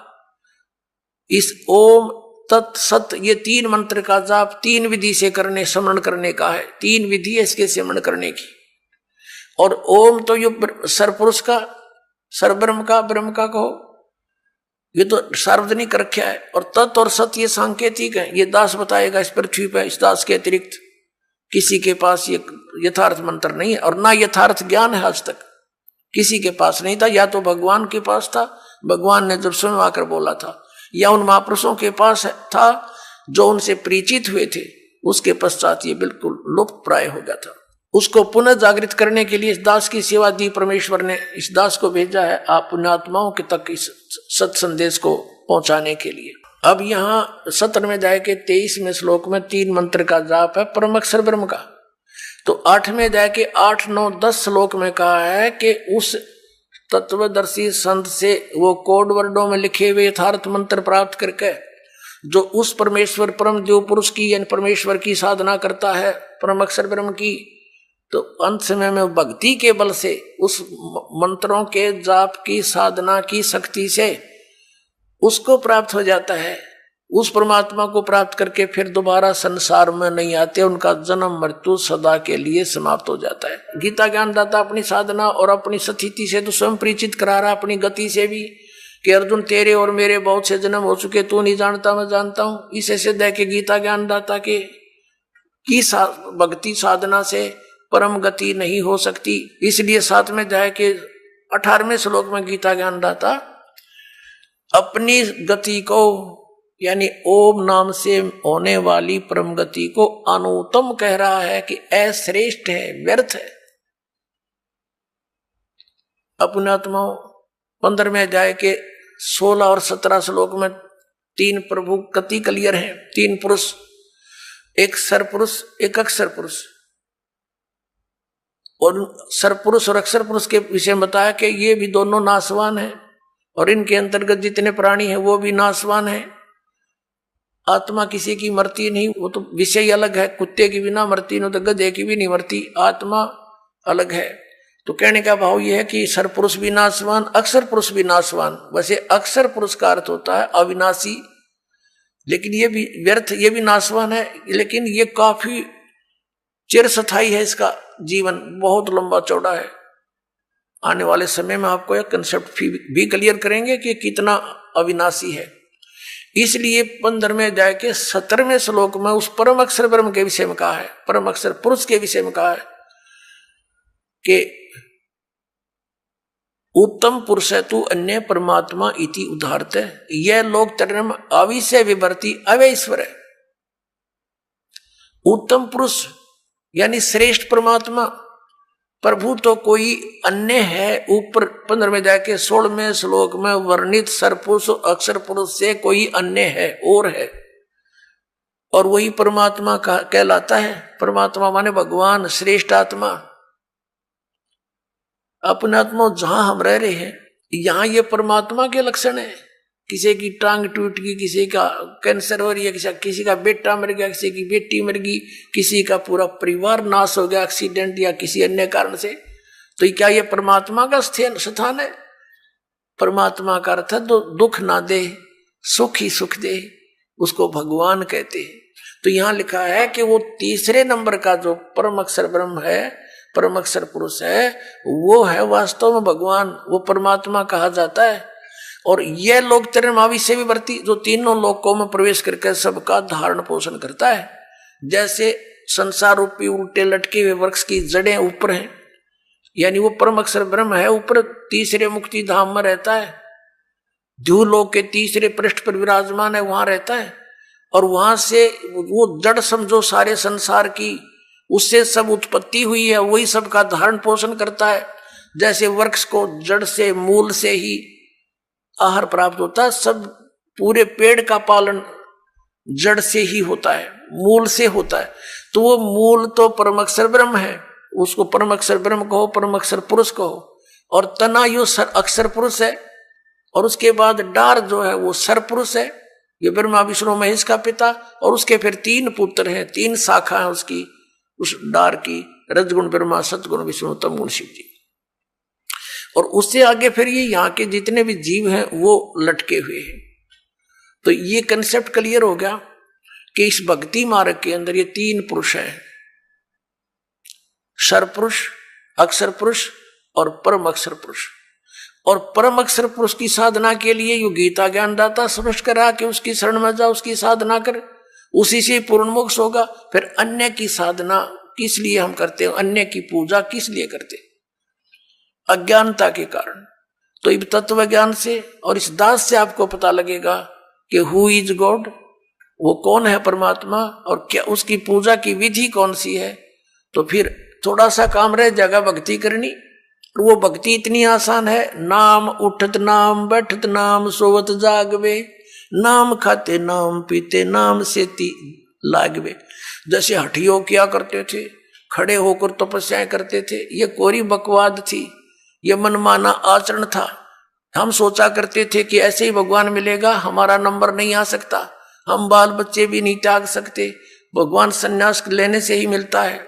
S1: इस ओम तत्सत ये 3 मंत्र का जाप 3 विधि से करने, स्मरण करने का है। 3 विधि है इसके स्मरण करने की। और ओम तो ये सरपुरुष का, सरब्रह्म का, ब्रह्म का कहो, ये तो सार्वजनिक रखा है। और तत् और सत ये सांकेतिक है, ये दास बताएगा इस पृथ्वी पर। इस दास के अतिरिक्त किसी के पास ये यथार्थ मंत्र नहीं है, और ना यथार्थ ज्ञान है आज तक किसी के पास नहीं था। या तो भगवान के पास था, भगवान ने जब स्वयं आकर बोला था, या उन महापुरुषों के पास था जो उनसे परिचित हुए थे, उसके पश्चात ये बिल्कुल लुप्त प्राय हो गया था। उसको पुनः जागृत करने के लिए इस दास की सेवा दी परमेश्वर ने। इस दास को भेजा है आप पुण्यात्माओं के तक इस सत संदेश को पहुंचाने के लिए। अब यहाँ 17वें अध्याय के 23वें श्लोक में 3 मंत्र का जाप है परम अक्षर ब्रह्म का। तो 8वें अध्याय के 8, 9, 10 श्लोक में कहा है कि उस तत्वदर्शी संत से वो कोड वर्डों में लिखे हुए यथार्थ मंत्र प्राप्त करके जो उस परमेश्वर परम देव पुरुष की यानी परमेश्वर की साधना करता है, परम अक्षर ब्रह्म की, तो अंत समय में भक्ति के बल से उस मंत्रों के जाप की साधना की शक्ति से उसको प्राप्त हो जाता है। उस परमात्मा को प्राप्त करके फिर दोबारा संसार में नहीं आते, उनका जन्म मृत्यु सदा के लिए समाप्त हो जाता है। गीता ज्ञानदाता अपनी साधना और अपनी स्थिति से तो स्वयं परिचित करा रहा, अपनी गति से भी, कि अर्जुन तेरे और मेरे बहुत से जन्म हो चुके, तू नहीं जानता मैं जानता हूं। इसे सिद्ध है कि गीता ज्ञानदाता के की भक्ति साधना से परम गति नहीं हो सकती। इसलिए 7वें अध्याय के 18वें श्लोक में गीता ज्ञानदाता अपनी गति को यानी ओम नाम से होने वाली परम गति को अनुत्तम कह रहा है कि अश्रेष्ठ है, व्यर्थ है। अपने आत्माओं 15वें अध्याय के 16 और 17 श्लोक में 3 प्रभु गति क्लियर हैं, 3 पुरुष, एक सरपुरुष एक अक्षर पुरुष। और सरपुरुष और अक्षर पुरुष के विषय में बताया कि ये भी दोनों नाशवान हैं और इनके अंतर्गत जितने प्राणी हैं वो भी नाशवान हैं। आत्मा किसी की मरती नहीं, वो तो विषय अलग है। कुत्ते की भी ना मरती, न तो गधे की भी नहीं मरती, आत्मा अलग है। तो कहने का भाव यह है कि सरपुरुष भी नाशवान, अक्षर पुरुष भी नाशवान। वैसे अक्षर पुरुष का अर्थ होता है अविनाशी, लेकिन ये भी व्यर्थ, ये भी नाशवान है, लेकिन ये काफी चिरस्थायी है, इसका जीवन बहुत लंबा चौड़ा है। आने वाले समय में आपको यह कंसेप्ट भी क्लियर करेंगे कि कितना अविनाशी है। इसलिए 15वें अध्याय के 17वें श्लोक में उस परम अक्षर ब्रह्म के विषय में कहा है, परम अक्षर पुरुष के विषय में कहा है कि उत्तम पुरुष है तू अन्य परमात्मा इति उदाहरत है। यह लोक तरम अविषय विवर्ती अवैश्वर है। उत्तम पुरुष यानी श्रेष्ठ परमात्मा प्रभु तो कोई अन्य है। ऊपर 15वें अध्याय के 16वें श्लोक में वर्णित सरपुरुष अक्षर पुरुष से कोई अन्य है और है, और वही परमात्मा का कहलाता है। परमात्मा माने भगवान, श्रेष्ठ आत्मा। अपने आत्मा जहां हम रह रहे हैं यहां ये परमात्मा के लक्षण है। किसी की टांग टूट गई, किसी का कैंसर हो रही है, किसी का बेटा मर गया, किसी की बेटी मर गई, किसी का पूरा परिवार नाश हो गया एक्सीडेंट या किसी अन्य कारण से, तो क्या ये परमात्मा का स्थान है? परमात्मा का अर्थ है तो दुख ना दे, सुख ही सुख दे, उसको भगवान कहते हैं। तो यहां लिखा है कि वो तीसरे नंबर का जो परम अक्षर ब्रह्म है परम अक्षर पुरुष है, वो है वास्तव में भगवान, वो परमात्मा कहा जाता है। और यह लोक त्रिमावी से विवर्ती, जो तीनों लोकों में प्रवेश करके सबका धारण पोषण करता है। जैसे संसार रूपी उल्टे लटके हुए वृक्ष की जड़ें ऊपर हैं, यानी वो परम अक्षर ब्रह्म है, ऊपर तीसरे मुक्ति धाम में रहता है, ध्रुवलोक के तीसरे पृष्ठ पर विराजमान है, वहां रहता है। और वहां से वो जड़ समझो सारे संसार की, उससे सब उत्पत्ति हुई है, वही सबका धारण पोषण करता है। जैसे वृक्ष को जड़ से मूल से ही आहार प्राप्त होता है, सब पूरे पेड़ का पालन जड़ से ही होता है, मूल से होता है। तो वो मूल तो परम अक्षर ब्रह्म है, उसको परम अक्षर ब्रह्म कहो, परम अक्षर पुरुष कहो। और तना यो अक्षर पुरुष है, और उसके बाद डार जो है वो सर पुरुष है, ये ब्रह्मा विष्णु महेश का पिता। और उसके फिर 3 पुत्र हैं, 3 शाखा है उसकी, उस डार की, रजगुण ब्रह्मा, सतगुण विष्णु, तमगुण शिव जी। और उससे आगे फिर ये यहाँ के जितने भी जीव हैं वो लटके हुए हैं। तो ये कंसेप्ट क्लियर हो गया कि इस भक्ति मार्ग के अंदर ये 3 पुरुष हैं, सर पुरुष, अक्षर पुरुष और परम अक्षर पुरुष। और परम अक्षर पुरुष की साधना के लिए यो गीता ज्ञानदाता स्पष्ट करा कि उसकी शरण में जा, उसकी साधना कर, उसी से पूर्ण मोक्ष होगा। फिर अन्य की साधना किस लिए हम करते हैं, अन्य की पूजा किस लिए करते हैं? अज्ञानता के कारण। तो इस तत्व ज्ञान से और इस दास से आपको पता लगेगा कि हु इज गॉड, वो कौन है परमात्मा, और क्या उसकी पूजा की विधि कौन सी है। तो फिर थोड़ा सा काम रह जाएगा भक्ति करनी। वो भक्ति इतनी आसान है, नाम उठत नाम बैठत नाम सोवत जागवे, नाम खाते नाम पीते नाम सेती लागवे। जैसे हठियों किया करते थे, खड़े होकर तपस्याएं करते थे, ये कोरी बकवाद थी, ये मनमाना आचरण था। हम सोचा करते थे कि ऐसे ही भगवान मिलेगा, हमारा नंबर नहीं आ सकता, हम बाल बच्चे भी नहीं त्याग सकते, भगवान संन्यास लेने से ही मिलता है।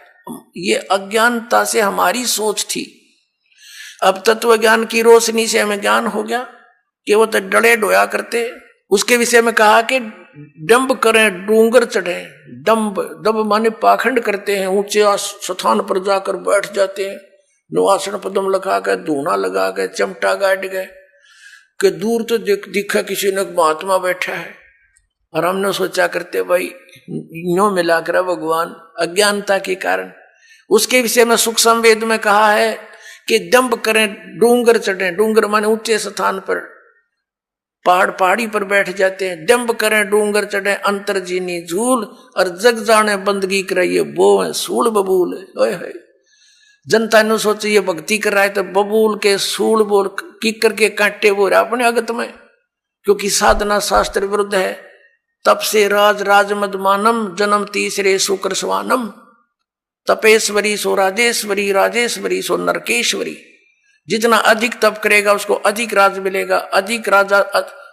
S1: ये अज्ञानता से हमारी सोच थी। अब तत्व ज्ञान की रोशनी से हमें ज्ञान हो गया कि वो तो डले डोया करते। उसके विषय में कहा कि डंब करें डूंगर चढ़े, डंब दब माने पाखंड करते हैं, ऊंचे स्थान पर जाकर बैठ जाते हैं, नुआसन पदम लगा के, धूना लगा के, चमटा गाड़ गए कि दूर तो दिखा किसी ने महात्मा बैठा है। और हमने सोचा करते भाई यूं मिला कर भगवान, अज्ञानता के कारण। उसके विषय में सुख संवेद में कहा है कि दंभ करें डूंगर चढ़े, डूंगर माने ऊंचे स्थान पर, पहाड़ी पर बैठ जाते हैं। दंभ करें डूंगर चढ़े अंतर जीनी झूल, और जग जाने बंदगी कराइए वो है सूल बबूल। ओए जनता ने सोचे ये भक्ति कर रहा है तो बबूल के सूल बोल किकर के कांटे वो रहा अपने अगत में, क्योंकि साधना शास्त्र विरुद्ध है। तब से राज मदमानम जन्म तीसरे शुक्र स्वानम, तपेश्वरी सो राजेश्वरी, राजेश्वरी सो नरकेश्वरी। जितना अधिक तप करेगा उसको अधिक राज मिलेगा, अधिक राजा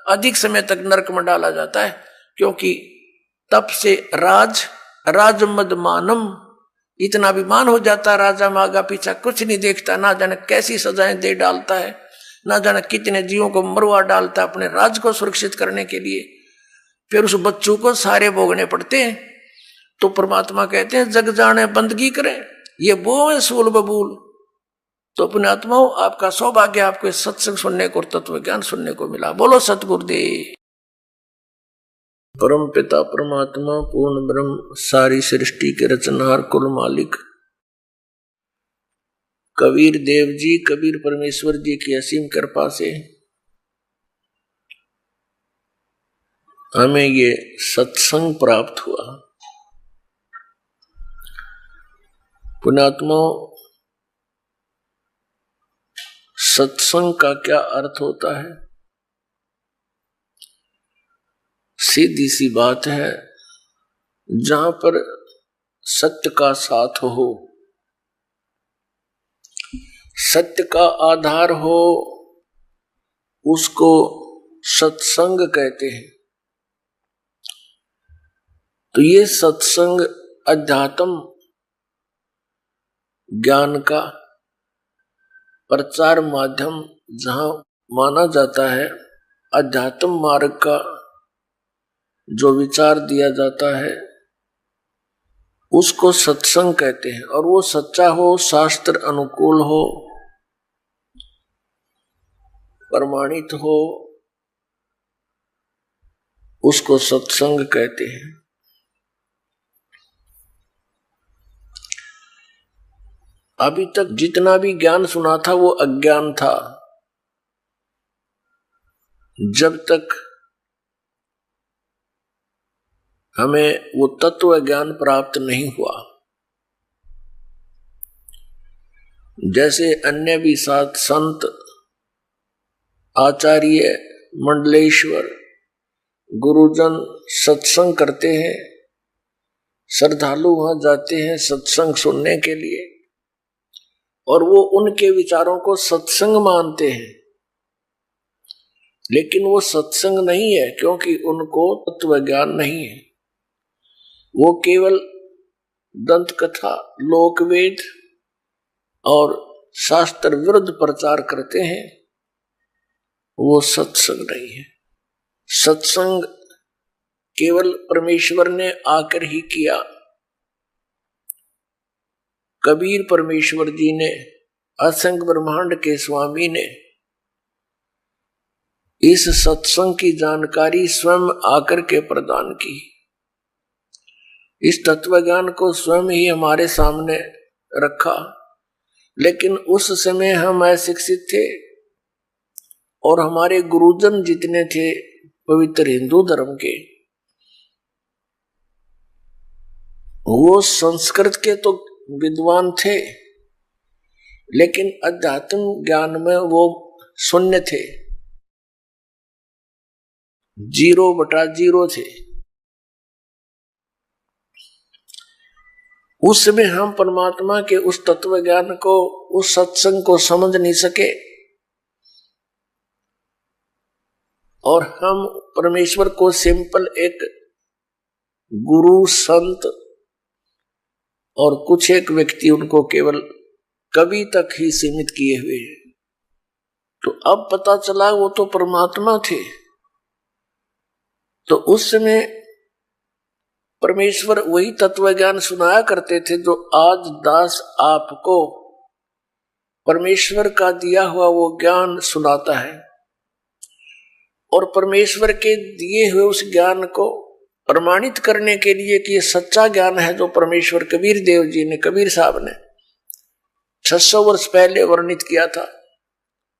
S1: अधिक समय तक नरक में डाला जाता है। क्योंकि तप से राज मदमानम, इतना अभिमान हो जाता है राजा में, आगा पीछा कुछ नहीं देखता, ना जाने कैसी सजाएं दे डालता है, ना जाने कितने जीवों को मरवा डालता है अपने राज को सुरक्षित करने के लिए। फिर उस बच्चों को सारे भोगने पड़ते हैं। तो परमात्मा कहते हैं जग जाने बंदगी करें, ये वो है सूल बबूल। तो अपने आत्माओं, आपका सौभाग्य, आपको सत्संग सुनने को और तत्व ज्ञान सुनने को मिला। बोलो सतगुरुदेव। परम पिता परमात्मा पूर्ण ब्रह्म, सारी सृष्टि के रचनहार, कुल मालिक कबीर देव जी, कबीर परमेश्वर जी की असीम कृपा से हमें ये सत्संग प्राप्त हुआ। पुण्यात्मा, सत्संग का क्या अर्थ होता है? सीधी सी बात है, जहां पर सत्य का साथ हो, सत्य का आधार हो, उसको सत्संग कहते हैं। तो ये सत्संग अध्यात्म ज्ञान का प्रचार माध्यम जहां माना जाता है, अध्यात्म मार्ग का जो विचार दिया जाता है, उसको सत्संग कहते हैं। और वो सच्चा हो, शास्त्र अनुकूल हो, प्रमाणित हो, उसको सत्संग कहते हैं। अभी तक जितना भी ज्ञान सुना था वो अज्ञान था, जब तक हमें वो तत्व ज्ञान प्राप्त नहीं हुआ। जैसे अन्य भी सात संत, आचार्य, मंडलेश्वर, गुरुजन सत्संग करते हैं, श्रद्धालु वहां जाते हैं सत्संग सुनने के लिए, और वो उनके विचारों को सत्संग मानते हैं। लेकिन वो सत्संग नहीं है, क्योंकि उनको तत्व ज्ञान नहीं है। वो केवल दंत कथा, लोकवेद और शास्त्र विरुद्ध प्रचार करते हैं। वो सत्संग नहीं है। सत्संग केवल परमेश्वर ने आकर ही किया। कबीर परमेश्वर जी ने, असंख्य ब्रह्मांड के स्वामी ने इस सत्संग की जानकारी स्वयं आकर के प्रदान की। इस तत्व ज्ञान को स्वयं ही हमारे सामने रखा। लेकिन उस समय हम अशिक्षित थे, और हमारे गुरुजन जितने थे पवित्र हिंदू धर्म के, वो संस्कृत के तो विद्वान थे, लेकिन अध्यात्म ज्ञान में वो शून्य थे, 0/0 थे। उस समय हम परमात्मा के उस तत्व ज्ञान को, उस सत्संग को समझ नहीं सके, और हम परमेश्वर को सिंपल एक गुरु, संत और कुछ एक व्यक्ति, उनको केवल कवि तक ही सीमित किए हुए हैं। तो अब पता चला वो तो परमात्मा थे। तो उस समय परमेश्वर वही तत्व ज्ञान सुनाया करते थे जो आज दास आपको परमेश्वर का दिया हुआ वो ज्ञान सुनाता है। और परमेश्वर के दिए हुए उस ज्ञान को प्रमाणित करने के लिए कि ये सच्चा ज्ञान है, जो परमेश्वर कबीर देव जी ने, कबीर साहब ने 600 वर्ष पहले वर्णित किया था,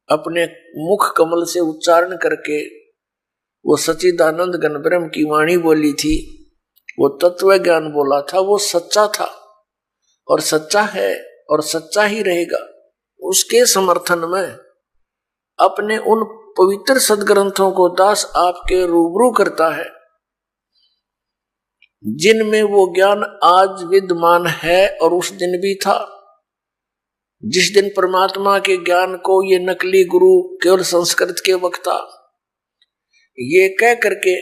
S1: अपने मुख कमल से उच्चारण करके वो सच्चिदानंद घन ब्रह्म की वाणी बोली थी, वो तत्व ज्ञान बोला था, वो सच्चा था और सच्चा है और सच्चा ही रहेगा। उसके समर्थन में अपने उन पवित्र सदग्रंथों को दास आपके रूबरू करता है, जिनमें वो ज्ञान आज विद्यमान है और उस दिन भी था। जिस दिन परमात्मा के ज्ञान को ये नकली गुरु, केवल संस्कृत के वक्ता ये कह करके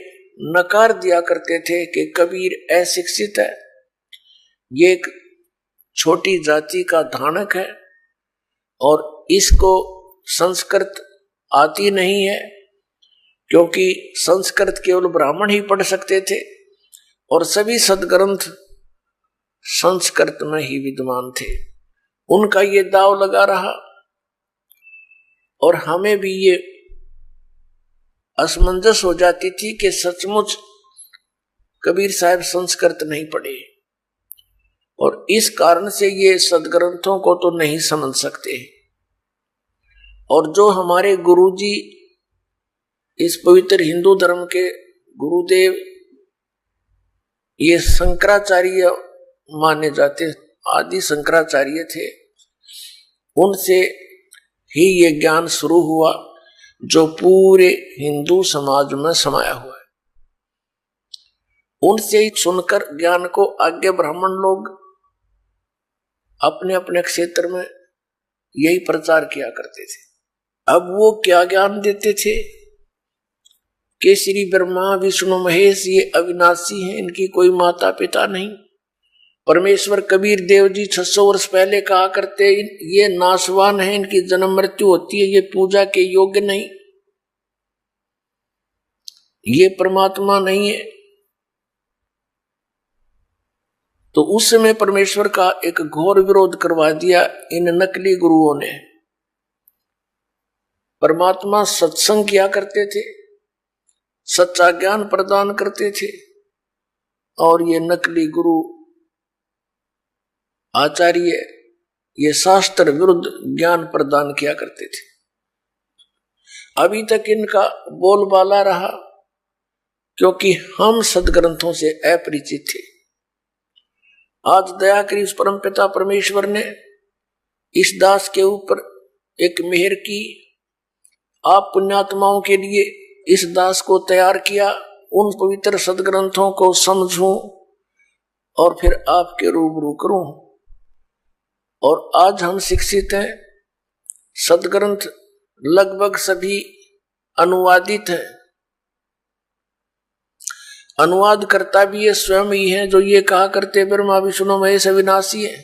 S1: नकार दिया करते थे कि कबीर अशिक्षित है, ये एक छोटी जाति का धानक है और इसको संस्कृत आती नहीं है, क्योंकि संस्कृत केवल ब्राह्मण ही पढ़ सकते थे और सभी सदग्रंथ संस्कृत में ही विद्यमान थे। उनका ये दाव लगा रहा और हमें भी ये असमंजस हो जाती थी कि सचमुच कबीर साहब संस्कृत नहीं पढ़े, और इस कारण से ये सदग्रंथों को तो नहीं समझ सकते। और जो हमारे गुरुजी, इस पवित्र हिंदू धर्म के गुरुदेव, ये शंकराचार्य माने जाते, आदि शंकराचार्य थे, उनसे ही ये ज्ञान शुरू हुआ जो पूरे हिंदू समाज में समाया हुआ है। उनसे ही सुनकर ज्ञान को आगे ब्राह्मण लोग अपने अपने क्षेत्र में यही प्रचार किया करते थे। अब वो क्या ज्ञान देते थे कि श्री ब्रह्मा विष्णु महेश ये अविनाशी हैं, इनकी कोई माता पिता नहीं। परमेश्वर कबीर देव जी 600 वर्ष पहले कहा करते, ये नाशवान है, इनकी जन्म मृत्यु होती है, ये पूजा के योग्य नहीं, ये परमात्मा नहीं है। तो उस समय परमेश्वर का एक घोर विरोध करवा दिया इन नकली गुरुओं ने। परमात्मा सत्संग किया करते थे, सच्चा ज्ञान प्रदान करते थे, और ये नकली गुरु आचार्य ये शास्त्र विरुद्ध ज्ञान प्रदान किया करते थे। अभी तक इनका बोलबाला रहा, क्योंकि हम सदग्रंथों से अपरिचित थे। आज दया करी उस परमपिता परमेश्वर ने इस दास के ऊपर एक मेहर की। आप पुण्यात्माओं के लिए इस दास को तैयार किया, उन पवित्र सदग्रंथों को समझूं और फिर आपके रूबरू करूं। और आज हम शिक्षित हैं, सदग्रंथ लगभग सभी अनुवादित हैं। अनुवाद करता भी ये स्वयं ही है, जो ये कहा करते ब्रह्मा विष्णु महेश अविनाशी है।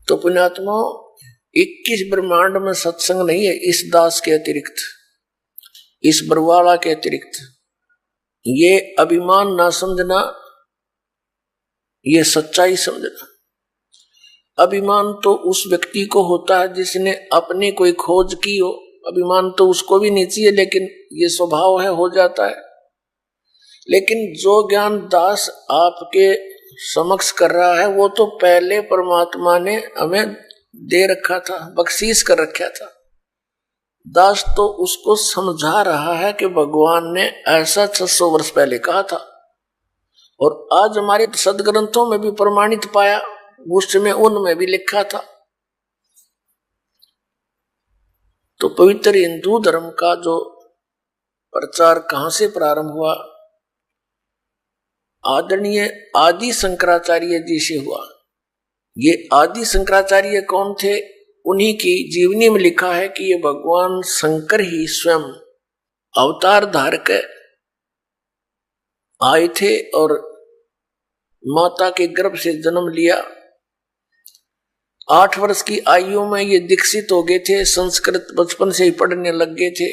S1: तो पुण्यात्माओं, 21 ब्रह्मांड में सत्संग नहीं है इस दास के अतिरिक्त, इस बरवाला के अतिरिक्त। ये अभिमान ना समझना, ये सच्चाई समझना। अभिमान तो उस व्यक्ति को होता है जिसने अपनी कोई खोज की हो। अभिमान तो उसको भी नहीं चाहिए, लेकिन ये स्वभाव है, हो जाता है। लेकिन जो ज्ञान दास आपके समक्ष कर रहा है, वो तो पहले परमात्मा ने हमें दे रखा था, बख्शीश कर रखा था। दास तो उसको समझा रहा है कि भगवान ने ऐसा 600 वर्ष पहले कहा था, और आज हमारे सदग्रंथों में भी प्रमाणित पाया, उस समय उनमें भी लिखा था। तो पवित्र हिंदू धर्म का जो प्रचार कहां से प्रारंभ हुआ? आदरणीय आदि शंकराचार्य जी से हुआ। ये आदि शंकराचार्य कौन थे? उन्हीं की जीवनी में लिखा है कि ये भगवान शंकर ही स्वयं अवतार धारक आए थे और माता के गर्भ से जन्म लिया। 8 वर्ष की आयु में ये दीक्षित हो गए थे, संस्कृत बचपन से ही पढ़ने लग गए थे,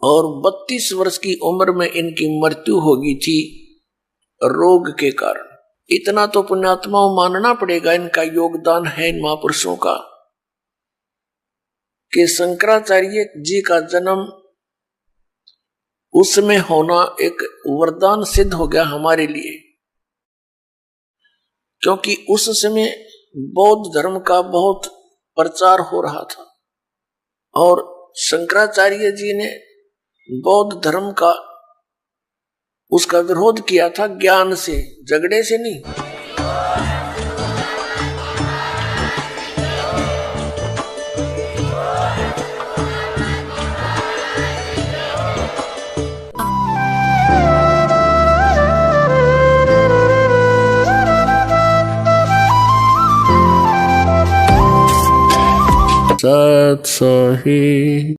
S1: और 32 वर्ष की उम्र में इनकी मृत्यु हो गई थी रोग के कारण। इतना तो पुण्यात्माओं मानना पड़ेगा, इनका योगदान है इन महापुरुषों का, कि शंकराचार्य जी का जन्म उसमें होना एक वरदान सिद्ध हो गया हमारे लिए। क्योंकि उस समय बौद्ध धर्म का बहुत प्रचार हो रहा था, और शंकराचार्य जी ने बौद्ध धर्म का उसका विरोध किया था, ज्ञान से, झगड़े से नहीं। सत्सही